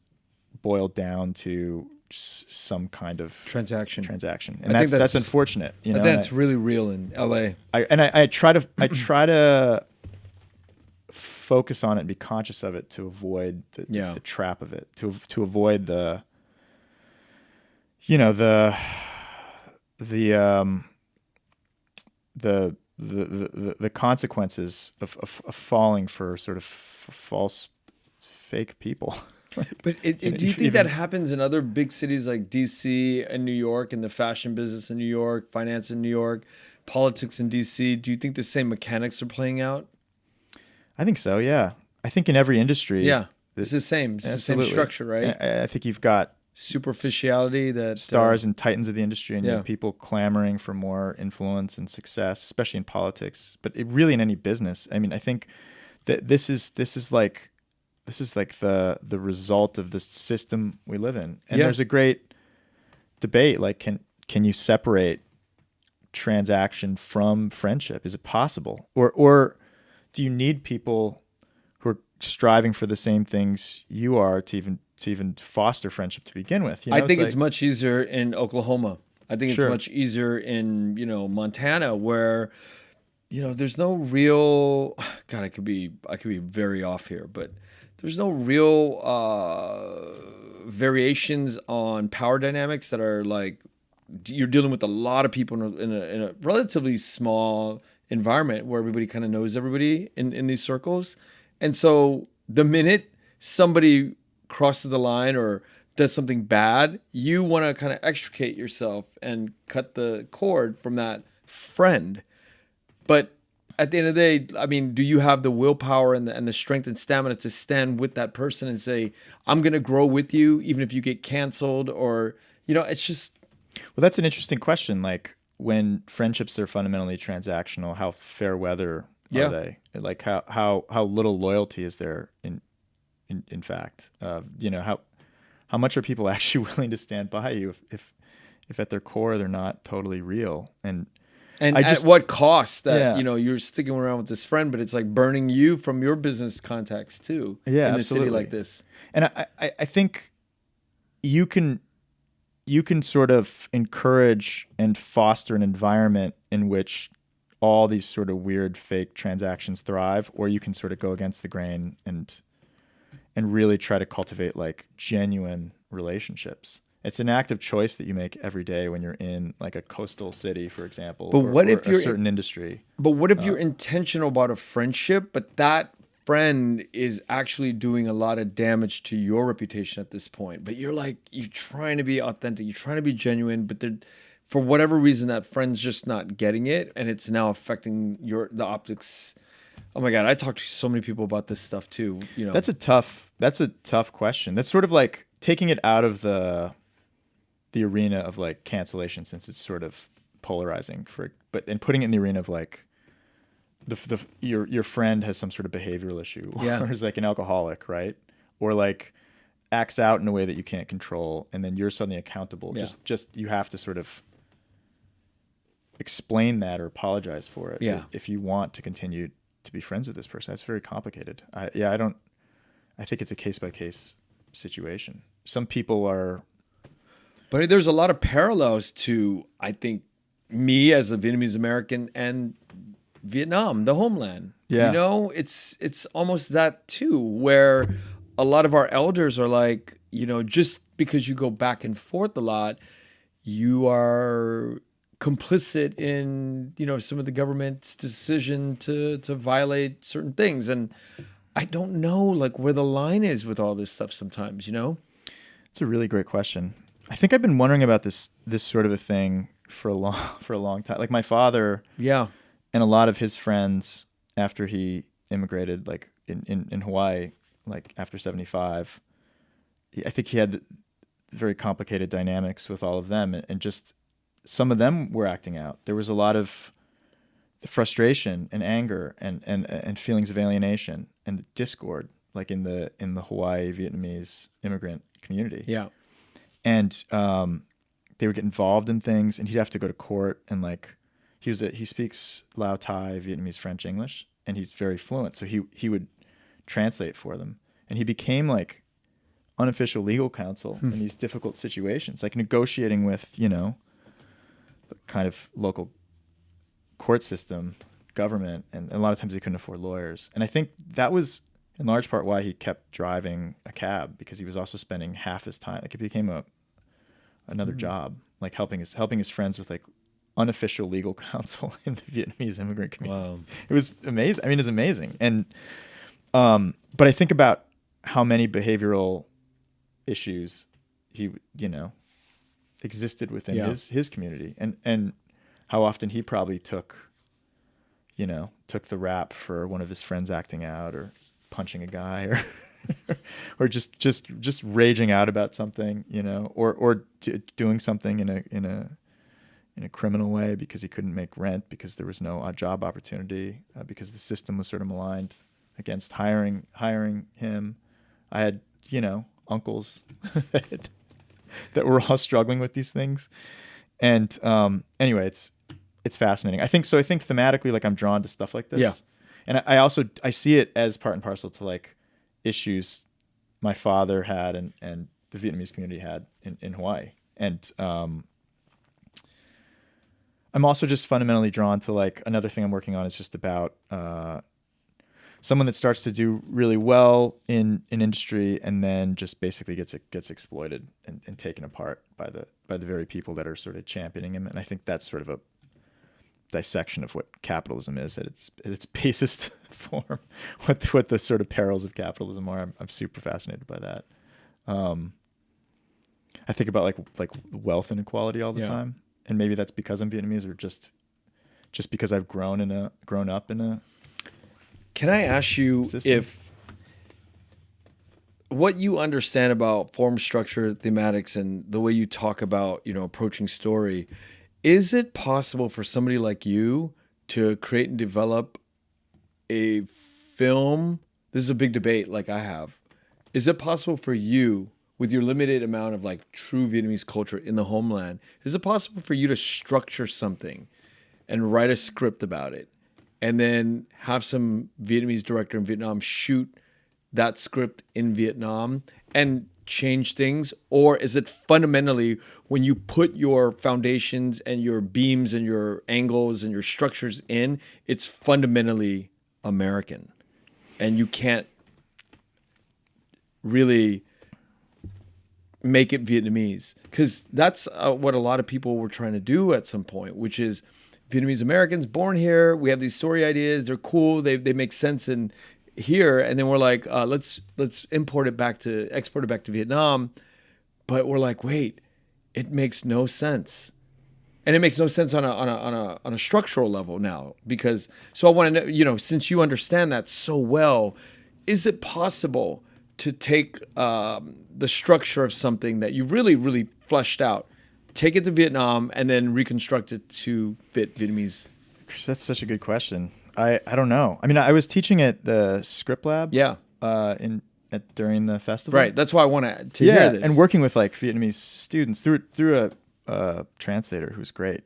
boil down to some kind of transaction, and that's unfortunate. I think that's really real in LA. I try to focus on it and be conscious of it to avoid the trap of it, to avoid the consequences of falling for sort of false fake people. But do you think that happens in other big cities like DC and New York, in the fashion business in New York, finance in New York, politics in DC? Do you think the same mechanics are playing out? I think so, yeah. I think in every industry. Yeah, it's the same. It's the same structure, right? I think you've got superficiality, that stars and titans of the industry, and you have people clamoring for more influence and success, especially in politics, but really in any business. I mean, I think that this is like the result of the system we live in. And there's a great debate, like can you separate transaction from friendship? Is it possible? Or do you need people who are striving for the same things you are to even foster friendship to begin with? I think it's much easier in Oklahoma. I think it's much easier in, Montana, where there's no real, God, I could be very off here, but there's no real variations on power dynamics that are like, you're dealing with a lot of people in a relatively small environment where everybody kind of knows everybody in these circles. And so the minute somebody crosses the line or does something bad, you want to kind of extricate yourself and cut the cord from that friend. But at the end of the day, I mean, do you have the willpower and the strength and stamina to stand with that person and say, I'm going to grow with you, even if you get canceled? Or, it's just... Well, that's an interesting question. Like, when friendships are fundamentally transactional, how fair weather are they? Like, how little loyalty is there in fact? How much are people actually willing to stand by you if at their core they're not totally real? And at what cost that you're sticking around with this friend, but it's like burning you from your business contacts too. Yeah, in a absolutely. city like this. And I think you can sort of encourage and foster an environment in which all these sort of weird fake transactions thrive, or you can sort of go against the grain and really try to cultivate like genuine relationships. It's an active choice that you make every day when you're in like a coastal city, for example, But what if a you're certain industry. But what if you're intentional about a friendship, but that friend is actually doing a lot of damage to your reputation at this point? But you're trying to be authentic, you're trying to be genuine, but for whatever reason, that friend's just not getting it, and it's now affecting the optics. Oh my God, I talk to so many people about this stuff too. You know, That's a tough question. That's sort of like taking it out of the arena of like cancellation, since it's sort of polarizing, and putting it in the arena of like your friend has some sort of behavioral issue, or is like an alcoholic, right? Or like acts out in a way that you can't control, and then you're suddenly accountable. Yeah. Just you have to sort of explain that or apologize for it. Yeah. If you want to continue to be friends with this person. That's very complicated. I think it's a case by case situation. Some people are. But there's a lot of parallels to, I think, me as a Vietnamese American and Vietnam, the homeland. Yeah. You know, it's almost that too, where a lot of our elders are like, you know, just because you go back and forth a lot, you are complicit in, you know, some of the government's decision to violate certain things. And I don't know like where the line is with all this stuff sometimes, you know? It's a really great question. I think I've been wondering about this sort of a thing for a long time. Like my father, yeah, and a lot of his friends after he immigrated, like in Hawaii, like after 75, I think he had very complicated dynamics with all of them, and just some of them were acting out. There was a lot of frustration and anger and feelings of alienation and discord, like in the Hawaii Vietnamese immigrant community. yeah. And they would get involved in things, and he'd have to go to court, and like he speaks Lao Thai, Vietnamese, French, English, and he's very fluent. So he would translate for them, and he became like unofficial legal counsel in these difficult situations, like negotiating with, you know, the kind of local court system, government, and a lot of times he couldn't afford lawyers. And I think that was in large part why he kept driving a cab, because he was also spending half his time, like it became another job, like helping his friends with like unofficial legal counsel in the Vietnamese immigrant community. Wow. It was amazing. I mean, it's amazing. And but I think about how many behavioral issues he, you know, existed within his community, and how often he probably took the rap for one of his friends acting out or punching a guy or just raging out about something, you know, or doing something in a criminal way because he couldn't make rent, because there was no job opportunity, because the system was sort of maligned against hiring him. I had, you know, uncles that were all struggling with these things. And anyway, it's fascinating. I think thematically, like I'm drawn to stuff like this. Yeah. And I also see it as part and parcel to like issues my father had and the Vietnamese community had in Hawaii. And I'm also just fundamentally drawn to like another thing I'm working on is just about someone that starts to do really well in industry and then just basically gets exploited and taken apart by the very people that are sort of championing him. And I think that's sort of a dissection of what capitalism is at its basest form, what the sort of perils of capitalism are. I'm super fascinated by that. I think about like wealth inequality all the time, and maybe that's because I'm Vietnamese, or just because I've grown up in a. Can I ask you system? if what you understand about form, structure, thematics, and the way you talk about, you know, approaching story, is it possible for somebody like you to create and develop a film? This is a big debate like I have. Is it possible for you, with your limited amount of like true Vietnamese culture in the homeland, is it possible for you to structure something and write a script about it and then have some Vietnamese director in Vietnam shoot that script in Vietnam and change things, or is it fundamentally when you put your foundations and your beams and your angles and your structures in, it's fundamentally American, and you can't really make it Vietnamese? Because that's what a lot of people were trying to do at some point, which is Vietnamese Americans born here. We have these story ideas. They're cool. They make sense in here. And then we're like, let's export it back to Vietnam. But we're like, wait, it makes no sense. And it makes no sense on a structural level now, because, so I want to know, since you understand that so well, is it possible to take the structure of something that you've really, really fleshed out, take it to Vietnam, and then reconstruct it to fit Vietnamese? That's such a good question. I don't know. I mean, I was teaching at the Script Lab. Yeah. During the festival. Right. That's why I want to hear this. And working with like Vietnamese students through a translator who's great.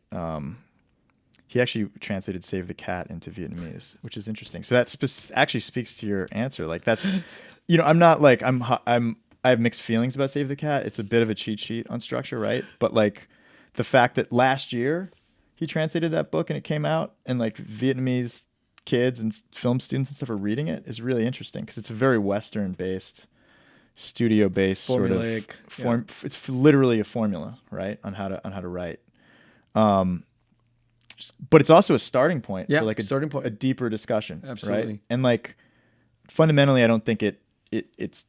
He actually translated "Save the Cat" into Vietnamese, which is interesting. So that actually speaks to your answer. Like that's, I'm not like I have mixed feelings about "Save the Cat." It's a bit of a cheat sheet on structure, right? But like the fact that last year he translated that book and it came out, and like Vietnamese kids and film students and stuff are reading it is really interesting, because it's a very Western based, studio based sort of form. Yeah. It's literally a formula, right, on how to write. But it's also a starting point for like a deeper discussion. Absolutely. Right? And like fundamentally, I don't think it's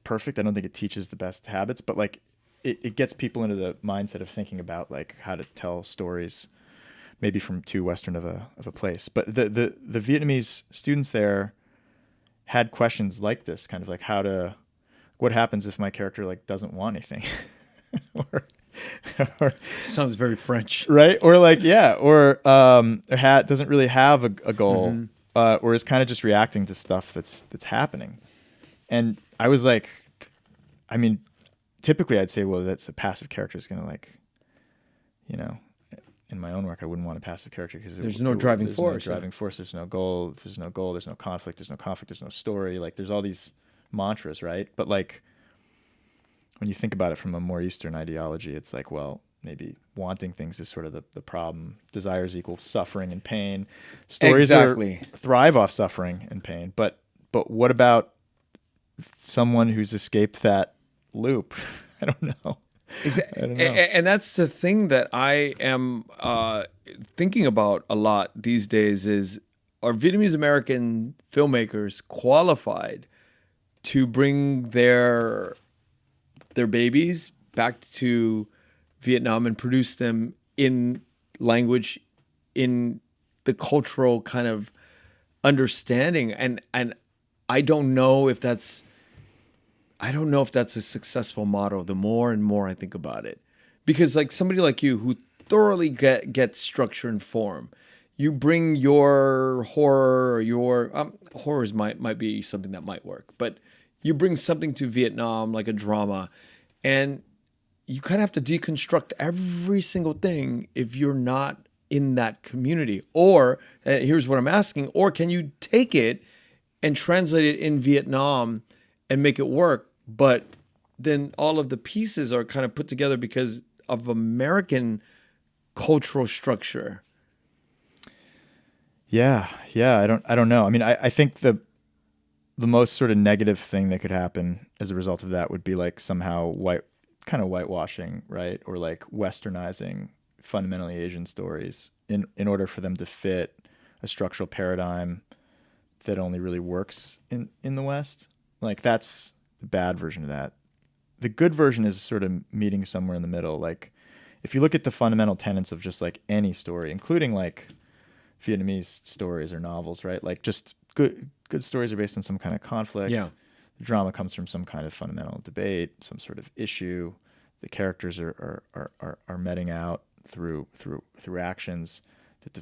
perfect. I don't think it teaches the best habits, but like it gets people into the mindset of thinking about like how to tell stories, maybe from too Western of a place. But the Vietnamese students there had questions like this, kind of like what happens if my character like doesn't want anything, or sounds very French, right? Or like doesn't really have a goal, or is kind of just reacting to stuff that's happening. And I was like, I mean, typically I'd say, well, that's a passive character is going to like, in my own work, I wouldn't want a passive character because there's no driving force. There's no goal. There's no goal. There's no conflict. There's no story. Like there's all these mantras, right? But like when you think about it from a more Eastern ideology, it's like, well, maybe wanting things is sort of the problem. Desires equal suffering and pain. Stories thrive off suffering and pain. But what about someone who's escaped that loop? I don't know. Exactly. And that's the thing that I am thinking about a lot these days is, are Vietnamese American filmmakers qualified to bring their babies back to Vietnam and produce them in language, in the cultural kind of understanding? And I don't know if that's a successful model the more and more I think about it. Because like somebody like you who thoroughly gets structure and form, you bring your horror, or your horrors might be something that might work, but you bring something to Vietnam like a drama, and you kind of have to deconstruct every single thing if you're not in that community. Or here's what I'm asking, or can you take it and translate it in Vietnam and make it work? But then all of the pieces are kind of put together because of American cultural structure. Yeah. I don't know. I mean, I think the most sort of negative thing that could happen as a result of that would be like somehow whitewashing, right? Or like westernizing fundamentally Asian stories in order for them to fit a structural paradigm that only really works in the West. Like that's the bad version of that. The good version is sort of meeting somewhere in the middle. Like if you look at the fundamental tenets of just like any story, including like Vietnamese stories or novels, right? Like just good stories are based on some kind of conflict. Yeah. The drama comes from some kind of fundamental debate, some sort of issue. The characters are meting out through actions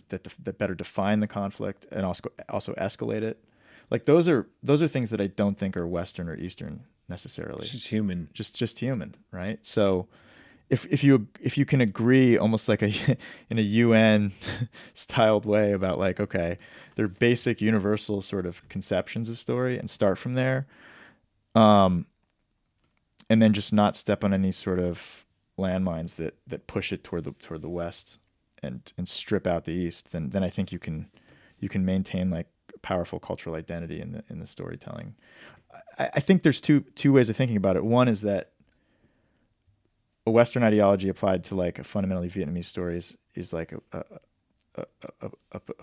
that better define the conflict and also escalate it. Like those are things that I don't think are Western or Eastern necessarily. It's just human. Just human, right? So if you can agree almost like in a UN styled way about like, okay, they're basic universal sort of conceptions of story and start from there, and then just not step on any sort of landmines that push it toward the west and strip out the east, then I think you can maintain like powerful cultural identity in the storytelling. I think there's two ways of thinking about it. One is that a Western ideology applied to like a fundamentally Vietnamese story is like a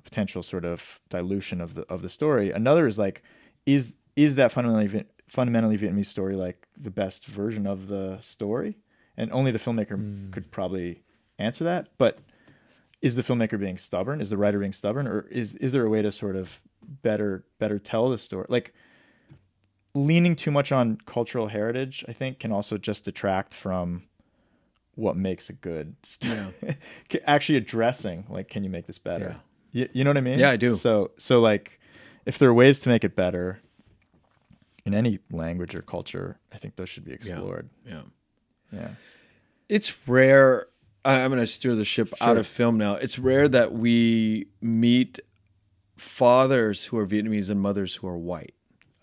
potential sort of dilution of the story. Another is like, is that fundamentally Vietnamese story like the best version of the story? And only the filmmaker could probably answer that. But is the filmmaker being stubborn? Is the writer being stubborn? Or is there a way to sort of better tell the story? Like, leaning too much on cultural heritage, I think, can also just detract from what makes a good story. Yeah. Actually addressing, like, can you make this better? Yeah. You know what I mean? Yeah, I do. So like, if there are ways to make it better in any language or culture, I think those should be explored. Yeah. It's rare. I'm going to steer the ship out of film now. It's rare that we meet fathers who are Vietnamese and mothers who are white.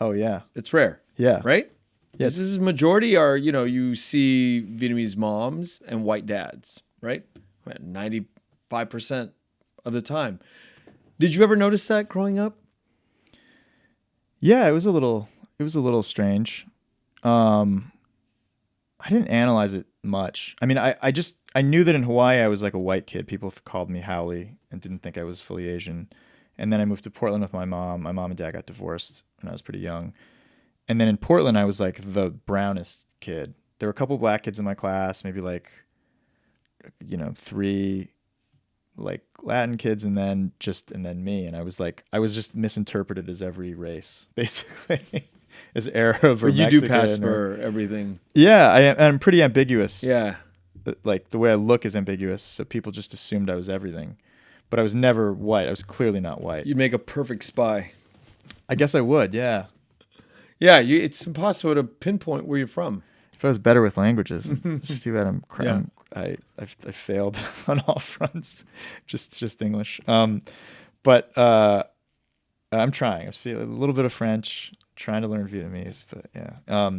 Oh, yeah. It's rare. Yeah. Right? Yeah. This is majority are, you see Vietnamese moms and white dads, right? 95% of the time. Did you ever notice that growing up? Yeah, it was a little strange. I didn't analyze it much. I mean, I knew that in Hawaii I was like a white kid. People called me Howley and didn't think I was fully Asian. And then I moved to Portland with my mom. My mom and dad got divorced when I was pretty young. And then in Portland, I was like the brownest kid. There were a couple black kids in my class, maybe like, 3 like Latin kids, and then me. And I was just misinterpreted as every race, basically, as Arab or But you Mexican. do pass for everything. Yeah, I'm pretty ambiguous. Yeah. Like the way I look is ambiguous, so people just assumed I was everything. But I was never white. I was clearly not white. You'd make a perfect spy. I guess I would, yeah. Yeah, it's impossible to pinpoint where you're from. If I was better with languages, just too bad I failed on all fronts, just English. But I'm trying. I was feeling a little bit of French, trying to learn Vietnamese, but yeah.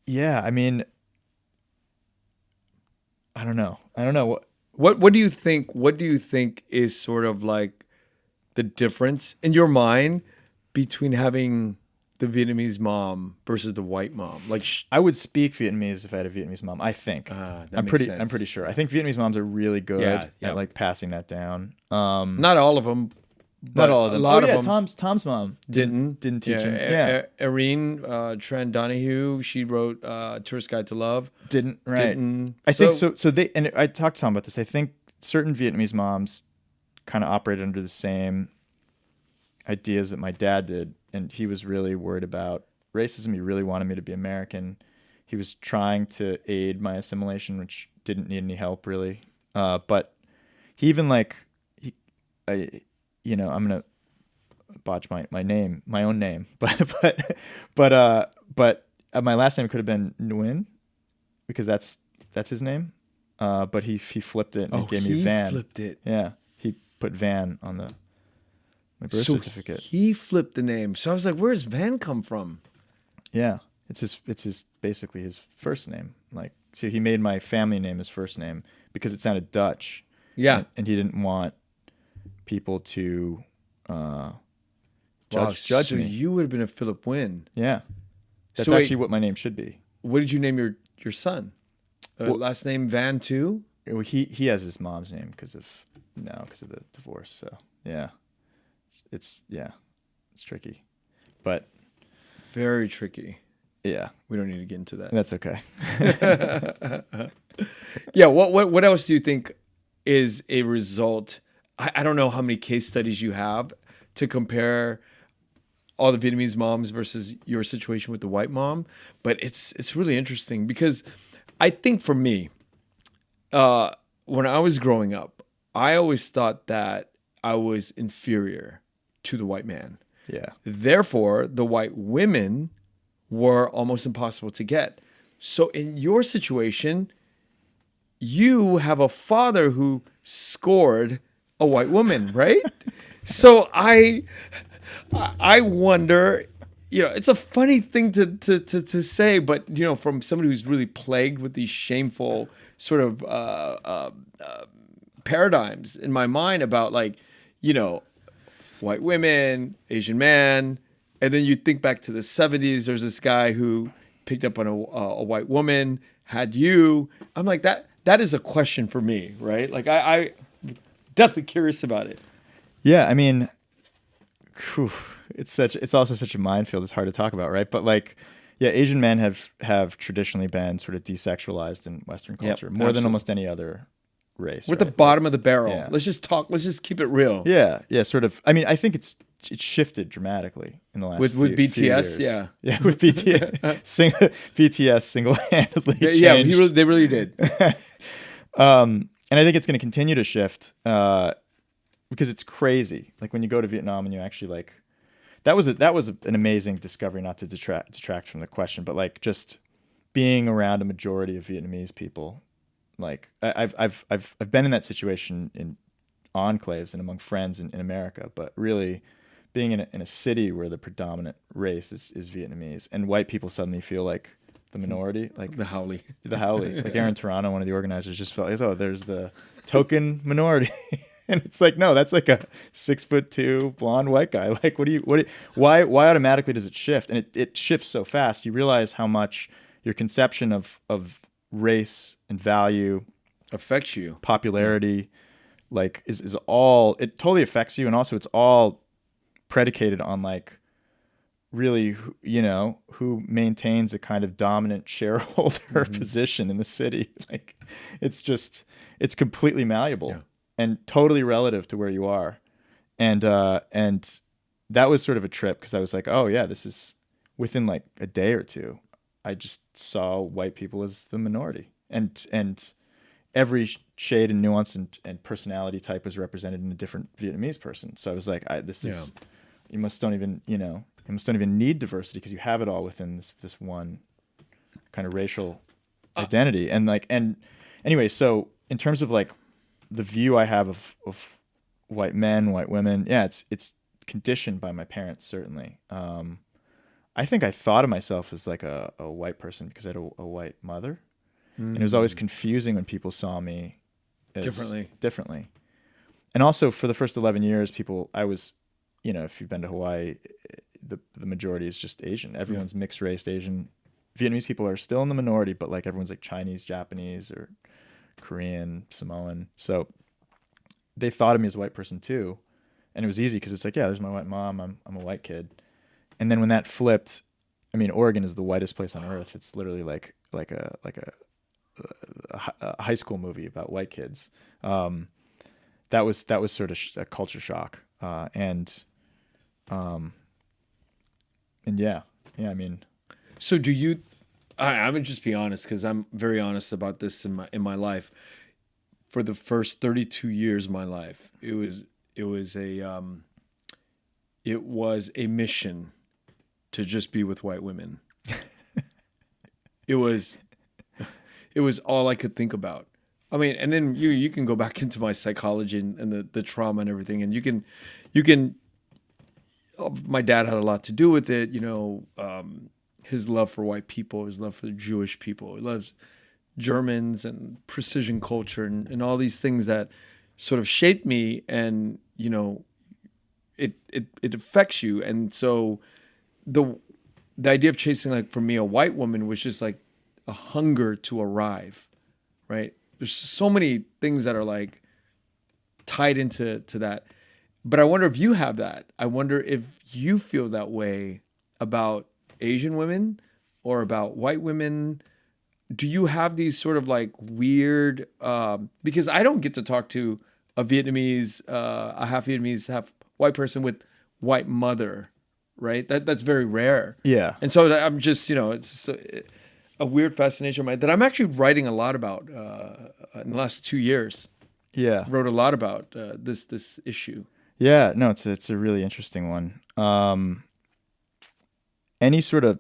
Yeah, I mean, I don't know. What do you think? What do you think is sort of like the difference in your mind between having the Vietnamese mom versus the white mom? Like, I would speak Vietnamese if I had a Vietnamese mom. I think I'm pretty sure. I think Vietnamamese moms are really good at like passing that down. Not all of them. Not all of them. A lot of them. Tom's mom didn't teach him. Yeah. Irene Tran Donahue, she wrote Tourist Guide to Love. Didn't. I think so. So they, and I talked to Tom about this. I think certain Vietnamese moms kind of operated under the same ideas that my dad did, and he was really worried about racism. He really wanted me to be American. He was trying to aid my assimilation, which didn't need any help really. But he even I'm gonna botch my own name, but my last name could have been Nguyen because that's his name. But he flipped it and gave me Van. He flipped it. Yeah, he put Van on my birth certificate. He flipped the name. So I was like, "Where's Van come from?" Yeah, it's his basically his first name. Like, so he made my family name his first name because it sounded Dutch. Yeah, and he didn't want people to judge me. So you would have been a Phillip Nguyen. Yeah, that's actually what my name should be. What did you name your son? Last name Van too? He has his mom's name because of the divorce. So yeah, it's tricky, but very tricky. Yeah, we don't need to get into that. That's okay. Yeah. What else do you think is a result? I don't know how many case studies you have to compare all the Vietnamese moms versus your situation with the white mom, but it's really interesting because I think for me, when I was growing up, I always thought that I was inferior to the white man. Yeah. Therefore, the white women were almost impossible to get. So in your situation, you have a father who scored a white woman, right? So I wonder it's a funny thing to say, but from somebody who's really plagued with these shameful sort of paradigms in my mind about like, white women, Asian man, and then you think back to the 70s. There's this guy who picked up on a white woman, had you. I'm like that is a question for me, right? Like I definitely curious about it. Yeah, I mean, it's also such a minefield. It's hard to talk about, right? But like, yeah, Asian men have traditionally been sort of desexualized in Western culture more than almost any other race. We're at the bottom of the barrel. Yeah. Let's just keep it real. Yeah, sort of. I mean, I think it's shifted dramatically in the last with BTS, few years. Yeah, with BTS, BTS single-handedly changed. Yeah, they really did. And I think it's going to continue to shift because it's crazy. Like when you go to Vietnam and you actually like, that was an amazing discovery. Not to detract from the question, but like just being around a majority of Vietnamese people. Like I've been in that situation in enclaves and among friends in America, but really being in a city where the predominant race is Vietnamese, and white people suddenly feel like the minority, like the Howley. Like Aaron Toronto, one of the organizers, just felt like, oh, there's the token minority. And it's like, no, that's like a 6'2" blonde white guy. Like, why automatically does it shift? And it shifts so fast. You realize how much your conception of race and value affects you, popularity, like is all, it totally affects you. And also it's all predicated on like really, who maintains a kind of dominant shareholder position in the city. Like it's completely malleable and totally relative to where you are. And that was sort of a trip because I was like, oh yeah, this is within like a day or two. I just saw white people as the minority, and every shade and nuance and personality type was represented in a different Vietnamese person. So I was like, you must don't even need diversity because you have it all within this one kind of racial identity. And anyway, so in terms of like the view I have of white men, white women, yeah, it's conditioned by my parents, certainly. I think I thought of myself as like a white person because I had a white mother. And it was always confusing when people saw me differently. And also for the first 11 years, I was, if you've been to Hawaii, the majority is just Asian. Everyone's mixed race Asian. Vietnamese people are still in the minority, but like everyone's like Chinese, Japanese, or Korean, Samoan. So they thought of me as a white person too. And it was easy because it's like, yeah, there's my white mom. I'm a white kid. And then when that flipped, I mean, Oregon is the whitest place on earth. It's literally like a high school movie about white kids. That was sort of a culture shock. And yeah, I mean. So do you? I'm gonna just be honest because I'm very honest about this in my life. For the first 32 years of my life, it was a mission to just be with white women. It was all I could think about. I mean, and then you can go back into my psychology and the trauma and everything, and you can. My dad had a lot to do with it, his love for white people, his love for Jewish people, he loves Germans and precision culture and all these things that sort of shaped me, and it affects you. And so the idea of chasing, like for me, a white woman was just like a hunger to arrive, right? There's so many things that are like tied into that. But I wonder if you have that. I wonder if you feel that way about Asian women or about white women. Do you have these sort of like weird, because I don't get to talk to a Vietnamese, a half Vietnamese, half white person with white mother, right? That's very rare. Yeah. And so I'm just, it's just a weird fascination of mine that I'm actually writing a lot about in the last 2 years. Yeah. Wrote a lot about this issue. Yeah, no, it's a really interesting one. Any sort of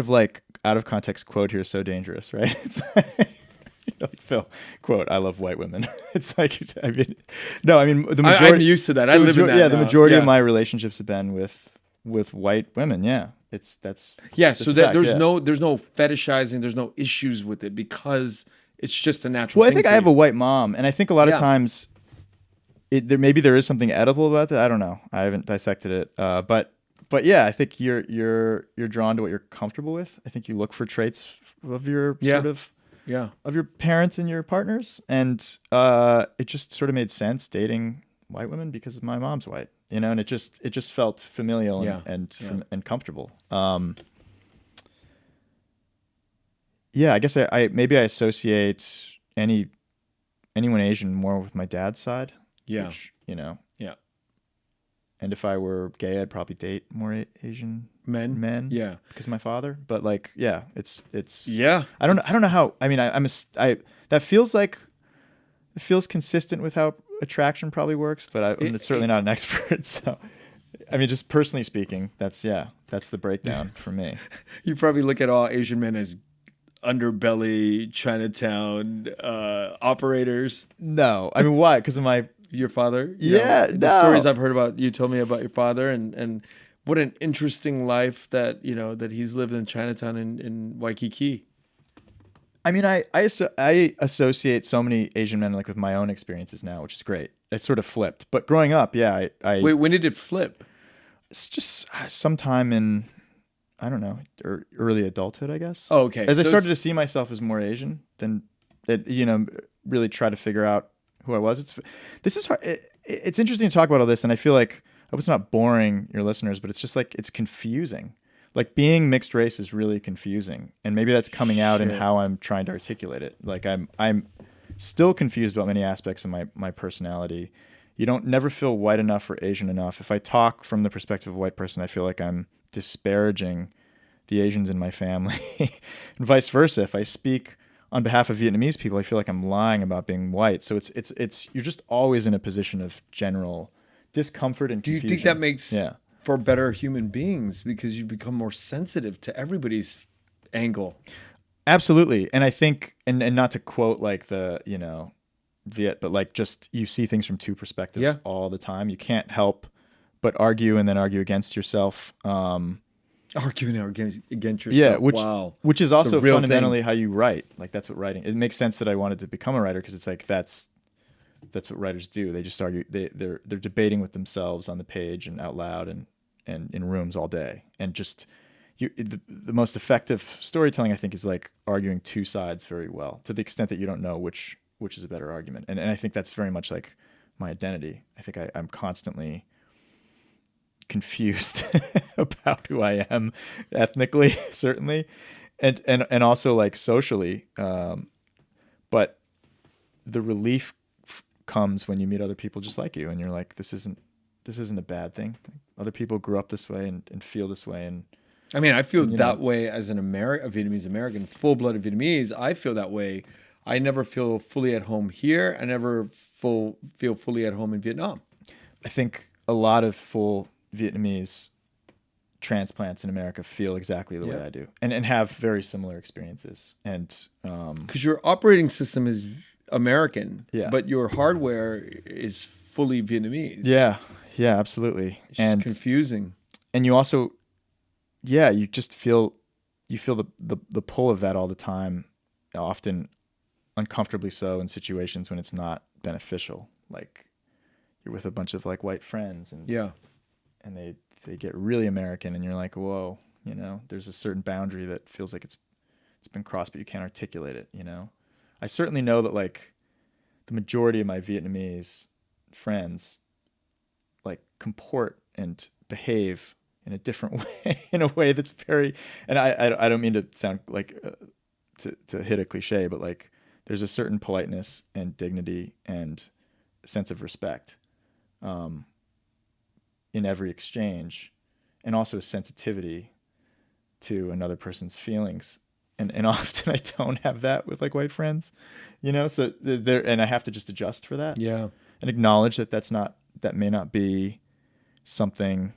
like out of context quote here is so dangerous, right? It's like Phil, quote, "I love white women." It's like, the majority. I'm used to that. I live in that. Yeah, now. The majority of my relationships have been with white women. Yeah, that's Yeah, that's so a that fact, there's yeah. no fetishizing, there's no issues with it because it's just a natural Well, I thing think for I have you. a white mom, and I think a lot of Yeah. times there is something edible about that. I don't know. I haven't dissected it, but yeah, I think you're drawn to what you're comfortable with. I think you look for traits of your Yeah. sort of Yeah. of your parents and your partners, and it just sort of made sense dating white women because my mom's white, and it just felt familial Yeah. and comfortable. Yeah, I guess I maybe I associate anyone Asian more with my dad's side, Yeah. which Yeah. and if I were gay, I'd probably date more Asian Men. men Yeah. because of my father. But like, yeah, it's Yeah. I don't know how. I mean, that feels like it feels consistent with how attraction probably works, but I'm certainly not an expert. So, I mean, just personally speaking, that's the breakdown for me. You probably look at all Asian men as underbelly Chinatown operators. No, I mean, why? Because of my Your father, Yeah, the no. stories I've heard about you told me about your father, and what an interesting life that that he's lived in Chinatown in Waikiki. I mean, I associate so many Asian men like with my own experiences now, which is great. It's sort of flipped. But growing up, yeah, Wait, when did it flip? it's just sometime in, I don't know, early adulthood, I guess. Oh, okay. As I So started to it's- see myself as more Asian, then it, really try to figure out who I was. This is hard. It's interesting to talk about all this, and I feel like I hope it's not boring your listeners, but it's just like it's confusing. Like being mixed race is really confusing, and maybe that's coming out in Sure. how I'm trying to articulate it. Like I'm still confused about many aspects of my personality. You don't never feel white enough or Asian enough. If I talk from the perspective of a white person, I feel like I'm disparaging the Asians in my family, and vice versa. If I speak on behalf of Vietnamese people, I feel like I'm lying about being white. So it's you're just always in a position of general discomfort and Do you confusion. think that makes Yeah. for better human beings because you become more sensitive to everybody's angle? Absolutely. And I think, and not to quote like the, Viet, but like just you see things from two perspectives Yeah. all the time. You can't help but argue and then argue against yourself. Arguing against yourself. Yeah, Wow. which is a also real fundamentally how you write. Like that's what writing. It makes sense that I wanted to become a writer because it's like that's what writers do. They just argue. They're debating with themselves on the page and out loud and in rooms all day. And just the most effective storytelling, I think, is like arguing two sides very well to the extent that you don't know which is a better argument. And I think that's very much like my identity. I think I'm constantly confused about who I am ethnically, certainly, and also like socially. But the relief comes when you meet other people just like you, and you're like, this isn't a bad thing. Other people grew up this way and feel this way, and I mean, I feel you that know. way as a Vietnamese American, full-blooded Vietnamese. I feel that way. I never feel fully at home here. I never feel fully at home in Vietnam. I think a lot of full Vietnamese transplants in America feel exactly the way Yeah. I do, and have very similar experiences. And Because your operating system is American, Yeah. but your hardware is fully Vietnamese. yeah, absolutely. It's just confusing. And you also, you just feel the pull of that all the time, often uncomfortably so in situations when it's not beneficial. Like you're with a bunch of like white friends and Yeah. and they get really American and you're like, whoa, there's a certain boundary that feels like it's been crossed, but you can't articulate it. I certainly know that like the majority of my Vietnamese friends like comport and behave in a different way, in a way that's very, and I don't mean to sound like to hit a cliche, but like there's a certain politeness and dignity and sense of respect in every exchange, and also a sensitivity to another person's feelings. And often I don't have that with like white friends, so there, and I have to just adjust for that. Yeah. And acknowledge that that may not be something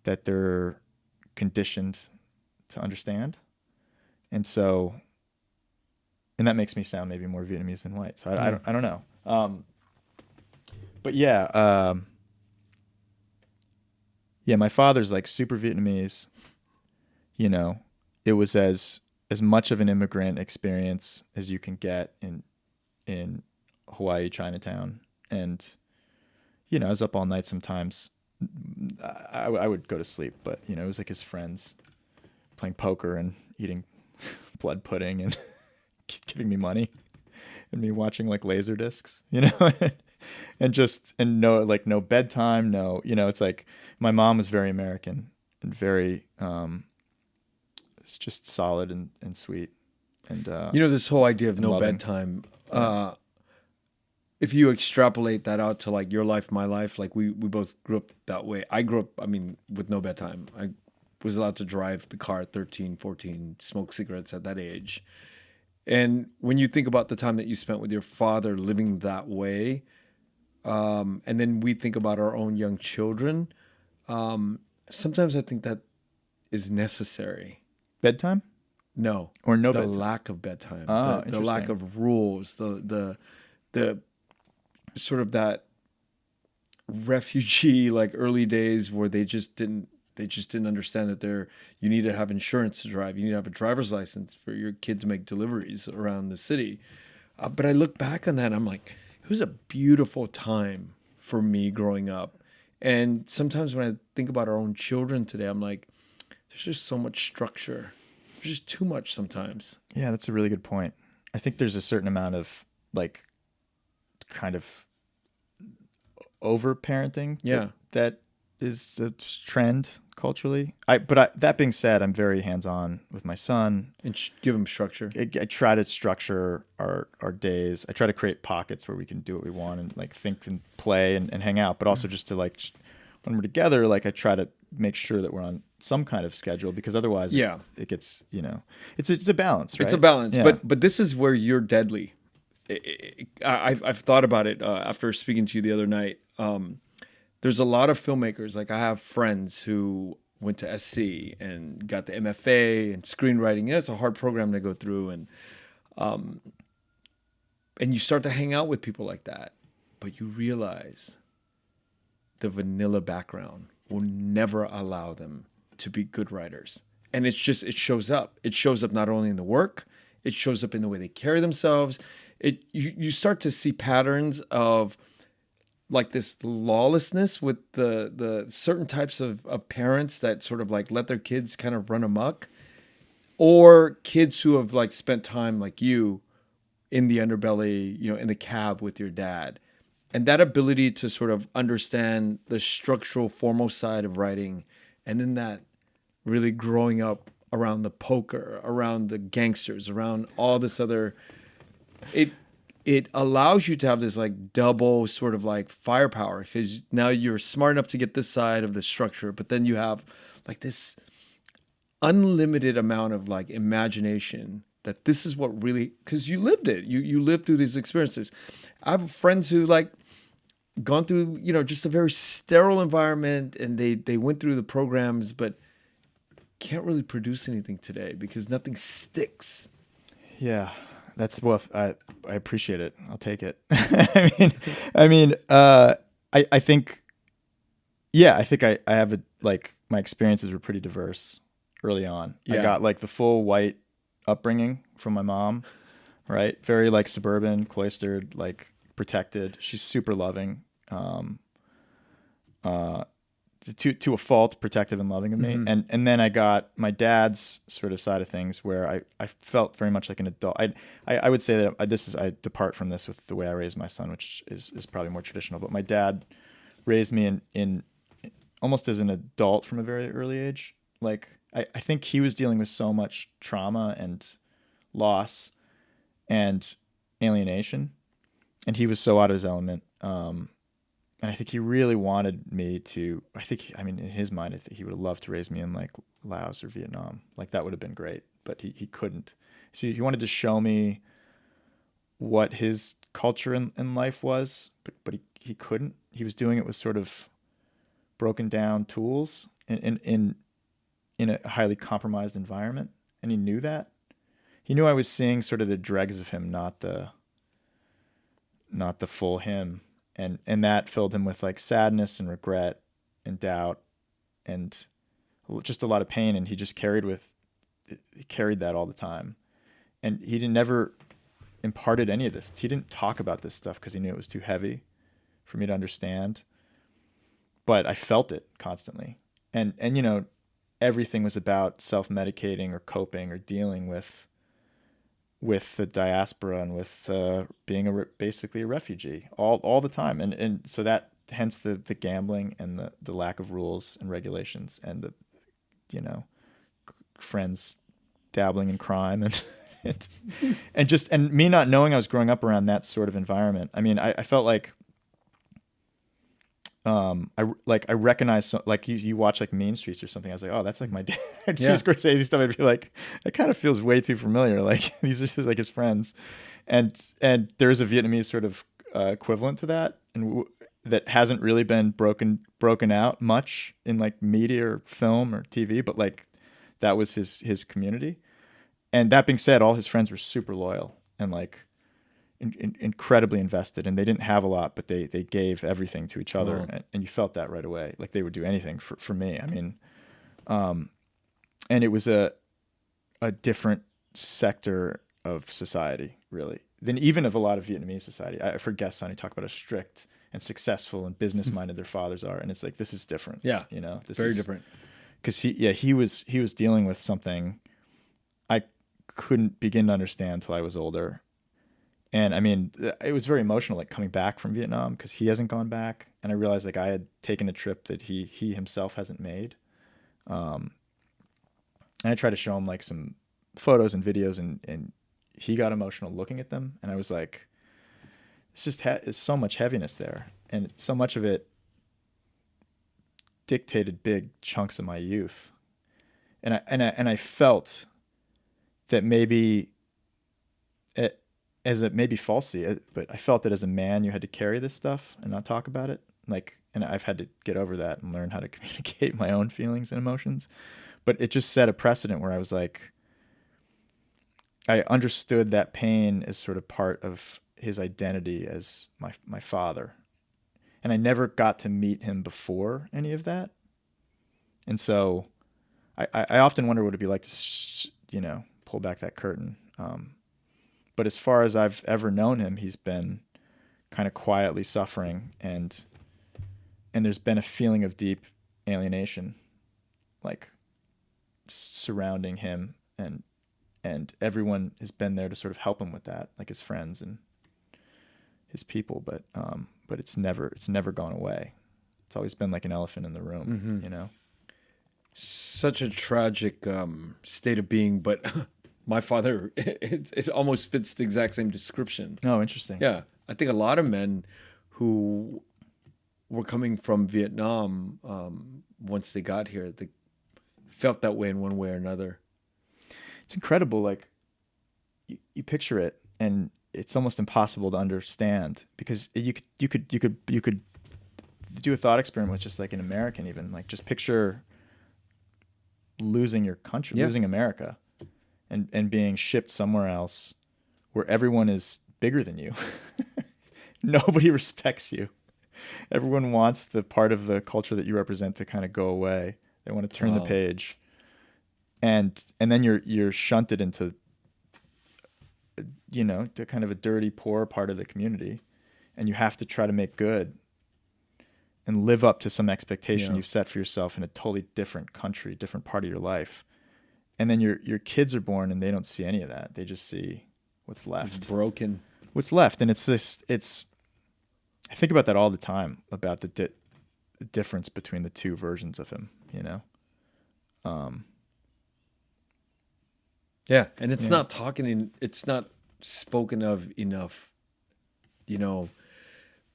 that they're conditioned to understand. And that makes me sound maybe more Vietnamese than white. So I don't know. But yeah, my father's like super Vietnamese, you know, it was as much of an immigrant experience as you can get in Hawaii Chinatown. And you know, I was up all night sometimes. I would go to sleep, but you know, it was like his friends playing poker and eating blood pudding and giving me money, and me watching like laser discs, you know, and no bedtime, no, you know, it's like my mom was very American and very it's just solid and sweet. And You know, this whole idea of no loving. bedtime, if you extrapolate that out to like your life, my life, like we both grew up that way. I grew up, I mean, with no bedtime. I was allowed to drive the car at 13, 14, smoke cigarettes at that age. And when you think about the time that you spent with your father living that way, and then we think about our own young children, sometimes I think that is necessary. Bedtime No, or no the bedtime? lack of bedtime, Oh, the lack interesting. of rules, the sort of that refugee like early days where they just didn't understand that you need to have insurance to drive, you need to have a driver's license for your kid to make deliveries around the city. But I look back on that and I'm like, it was a beautiful time for me growing up. And sometimes when I think about our own children today, I'm like, there's just so much structure. There's just too much sometimes. Yeah, that's a really good point. I think there's a certain amount of like kind of over parenting Yeah. that is a trend culturally. That being said, I'm very hands-on with my son. And give them structure. I try to structure our days. I try to create pockets where we can do what we want and like think and play and hang out, but also just to like when we're together, like I try to make sure that we're on some kind of schedule, because otherwise it gets, you know, it's a balance, right? It's a balance, Yeah. but this is where you're deadly. I've thought about it after speaking to you the other night. There's a lot of filmmakers. Like I have friends who went to SC and got the MFA and screenwriting. Yeah, it's a hard program to go through, and you start to hang out with people like that, but you realize the vanilla background will never allow them to be good writers. And it shows up. It shows up not only in the work, it shows up in the way they carry themselves. You start to see patterns of like this lawlessness with the certain types of parents that sort of like let their kids kind of run amok, or kids who have like spent time like you in the underbelly, you know, in the cab with your dad. And that ability to sort of understand the structural formal side of writing, and then that really growing up around the poker, around the gangsters, around all this other, it allows you to have this like double sort of like firepower, because now you're smart enough to get this side of the structure, but then you have like this unlimited amount of like imagination that this is what really, because you lived it, you lived through these experiences. I have friends who like gone through, you know, just a very sterile environment, and they went through the programs, but can't really produce anything today because nothing sticks. Yeah, that's well. I appreciate it. I'll take it. I think, yeah, I think I have a like my experiences were pretty diverse early on. Yeah. I got like the full white upbringing from my mom, right? Very like suburban, cloistered, like protected. She's super loving. To a fault, protective and loving of me. Mm-hmm. And then I got my dad's sort of side of things, where I felt very much like an adult. I would say that I depart from this with the way I raised my son, which is probably more traditional. But my dad raised me in almost as an adult from a very early age. Like I think he was dealing with so much trauma and loss and alienation, and he was so out of his element. And I think he really wanted me to, in his mind, I think he would have loved to raise me in like Laos or Vietnam. Like that would have been great, but he couldn't. So he wanted to show me what his culture in life was, but he couldn't. He was doing it with sort of broken down tools in a highly compromised environment. And he knew that. He knew I was seeing sort of the dregs of him, not the full him. And that filled him with like sadness and regret and doubt and just a lot of pain, and he just carried that all the time. And he never imparted any of this. He didn't talk about this stuff because he knew it was too heavy for me to understand. But I felt it constantly. And you know, everything was about self-medicating or coping or dealing with the diaspora and with being basically a refugee all the time. And so that, hence the gambling and the lack of rules and regulations, and the, you know, friends dabbling in crime and and me not knowing I was growing up around that sort of environment. I mean, I felt like I recognized, like you watch like Mean Streets or something. I was like, oh, that's like my dad. I'd see Scorsese stuff. I'd be like, it kind of feels way too familiar. Like these are just like his friends, and there's a Vietnamese sort of equivalent to that, and that hasn't really been broken out much in like media or film or TV, but like that was his community. And that being said, all his friends were super loyal and like incredibly invested, and they didn't have a lot, but they gave everything to each other. Wow. And you felt that right away. Like they would do anything for me. I mean, and it was a different sector of society, really, than even of a lot of Vietnamese society. I've heard guests on who talk about how strict and successful and business minded their fathers are, and it's like, this is different. Yeah, you know, this very is different. Because he was dealing with something I couldn't begin to understand till I was older. And I mean, it was very emotional, like coming back from Vietnam, because he hasn't gone back, and I realized like I had taken a trip that he himself hasn't made. And I tried to show him like some photos and videos, and he got emotional looking at them, and I was like, it's just it's so much heaviness there, and so much of it dictated big chunks of my youth, and I felt that maybe maybe falsely, but I felt that as a man you had to carry this stuff and not talk about it. Like, and I've had to get over that and learn how to communicate my own feelings and emotions. But it just set a precedent where I was like, I understood that pain as sort of part of his identity as my father. And I never got to meet him before any of that. And so I often wonder what it'd be like to, pull back that curtain. But as far as I've ever known him, he's been kind of quietly suffering, and there's been a feeling of deep alienation, like surrounding him, and everyone has been there to sort of help him with that, like his friends and his people. But it's never gone away. It's always been like an elephant in the room, Mm-hmm. Such a tragic state of being, but my father, it almost fits the exact same description. Oh, interesting. Yeah. I think a lot of men who were coming from Vietnam, once they got here, they felt that way in one way or another. It's incredible. Like you picture it, and it's almost impossible to understand, because you could do a thought experiment with just like an American, even like just picture losing your country, losing America, and being shipped somewhere else where everyone is bigger than you. Nobody respects you. Everyone wants the part of the culture that you represent to kind of go away. They want to turn the page. And then you're shunted into, to kind of a dirty, poor part of the community, and you have to try to make good and live up to some expectation you've set for yourself in a totally different country, different part of your life. And then your kids are born and they don't see any of that. They just see what's left. It's broken. What's left. And I think about that all the time, about the difference between the two versions of him, Yeah. And it's not it's not spoken of enough,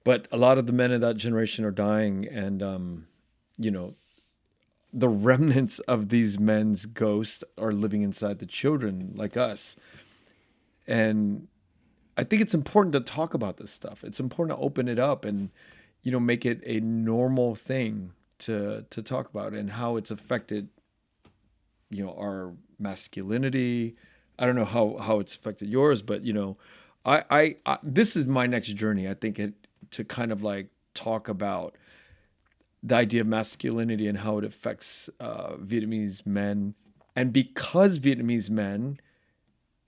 but a lot of the men of that generation are dying, and, the remnants of these men's ghosts are living inside the children like us. And I think it's important to talk about this stuff. It's important to open it up and, make it a normal thing to talk about, and how it's affected, our masculinity. I don't know how it's affected yours, but, I this is my next journey. I think to kind of like talk about the idea of masculinity and how it affects Vietnamese men. And because Vietnamese men,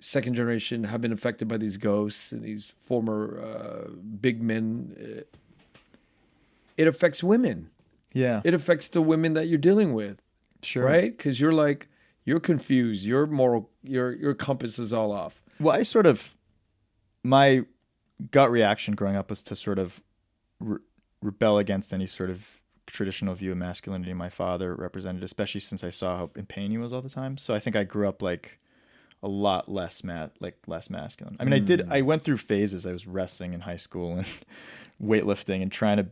second generation, have been affected by these ghosts and these former big men, it affects women. Yeah. It affects the women that you're dealing with. Sure. Right? Because you're confused. Your compass is all off. Well, my gut reaction growing up was to sort of rebel against any sort of traditional view of masculinity my father represented, especially since I saw how in pain he was all the time. So I think I grew up like a lot less masculine. I mean, I went through phases. I was wrestling in high school and weightlifting and trying to,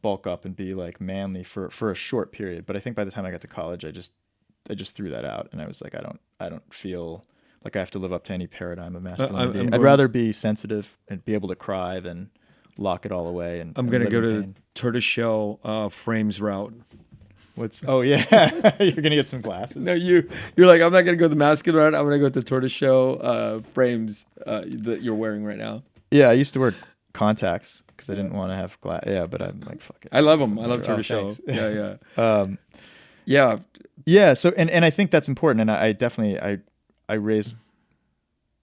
bulk up and be like manly for a short period. But I think by the time I got to college, I just threw that out, and I was like, I don't feel like I have to live up to any paradigm of masculinity. I'd rather be sensitive and be able to cry than lock it all away. And I'm going to go to the tortoiseshell frames route. Oh yeah, you're going to get some glasses. No, you're like, I'm not going to go the masculine route. I'm going to go with the tortoiseshell frames that you're wearing right now. Yeah, I used to wear contacts because I didn't want to have glass. Yeah, but I'm like, fuck it. I love them. I love tortoiseshell. Yeah. Yeah. So, and I think that's important. And I definitely, I raised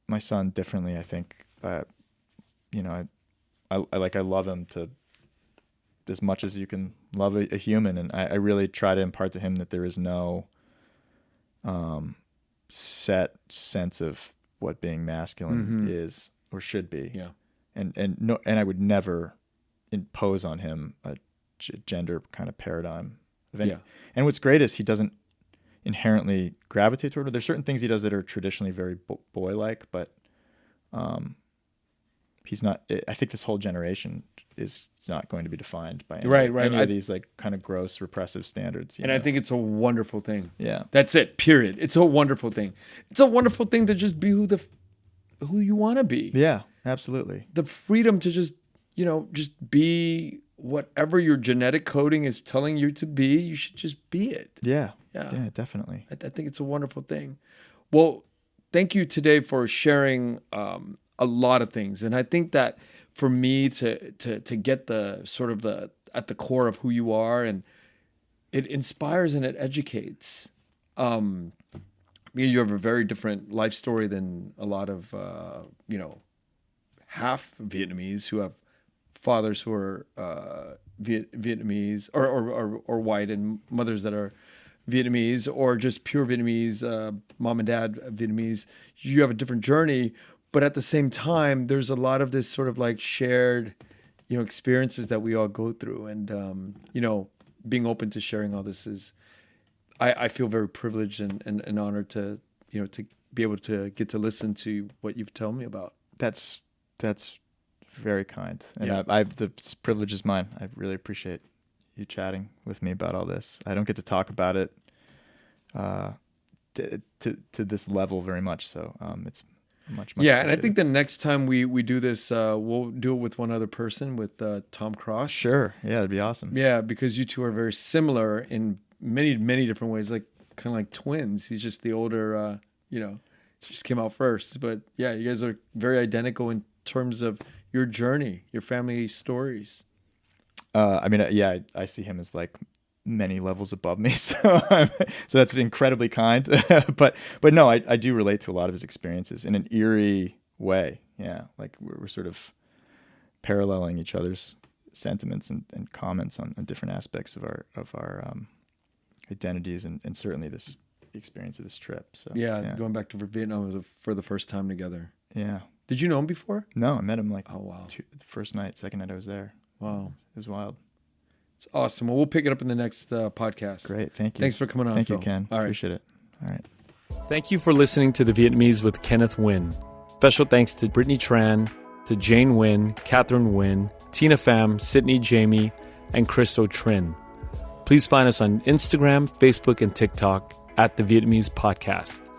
my son differently. I think, I love him to as much as you can love a human. And I really try to impart to him that there is no, set sense of what being masculine is or should be. Yeah. And I would never impose on him a gender kind of paradigm. And what's great is he doesn't inherently gravitate toward it. There's certain things he does that are traditionally very boy-like, but he's not. I think this whole generation is not going to be defined by any of these like kind of gross repressive standards. And I think it's a wonderful thing. Yeah, that's it. Period. It's a wonderful thing. It's a wonderful thing to just be who you want to be. Yeah, absolutely. The freedom to just be whatever your genetic coding is telling you to be. You should just be it. Yeah, definitely. I think it's a wonderful thing. Well, thank you today for sharing a lot of things. And I think that for me to get the sort of at the core of who you are, and it inspires and it educates. You have a very different life story than a lot of, half Vietnamese who have fathers who are Vietnamese or white, and mothers that are Vietnamese, or just pure Vietnamese, mom and dad Vietnamese. You have a different journey, but at the same time, there's a lot of this sort of like shared, experiences that we all go through, and being open to sharing all this is. I feel very privileged and honored to be able to get to listen to what you've told me about. That's very kind, and the privilege is mine. I really appreciate you chatting with me about all this. I don't get to talk about it to this level very much, so it's much. And I think the next time we do this, we'll do it with one other person, with Tom Cross. Sure, yeah, that'd be awesome. Yeah, because you two are very similar in many different ways, like kind of like twins. He's just the older, just came out first. But yeah, you guys are very identical in terms of your journey, your family stories. I see him as like many levels above me, so that's incredibly kind. but no, I do relate to a lot of his experiences in an eerie way. Yeah, like we're sort of paralleling each other's sentiments and comments on different aspects of our identities, and certainly the experience of this trip. So going back to Vietnam for the first time together. Yeah. Did you know him before? No, I met him like the first night, second night I was there. Wow, it was wild. It's awesome. Well, we'll pick it up in the next podcast. Great, thank you. Thanks for coming on. Thank Phil. you, Ken. All right. Appreciate it. All right. Thank you for listening to The Vietnamese with Kenneth Nguyen. Special thanks to Brittany Tran, to Jane Nguyen, Catherine Nguyen, Tina Pham, Sydney Jamie, and Christo Trin. Please find us on Instagram, Facebook, and TikTok at The Vietnamese Podcast.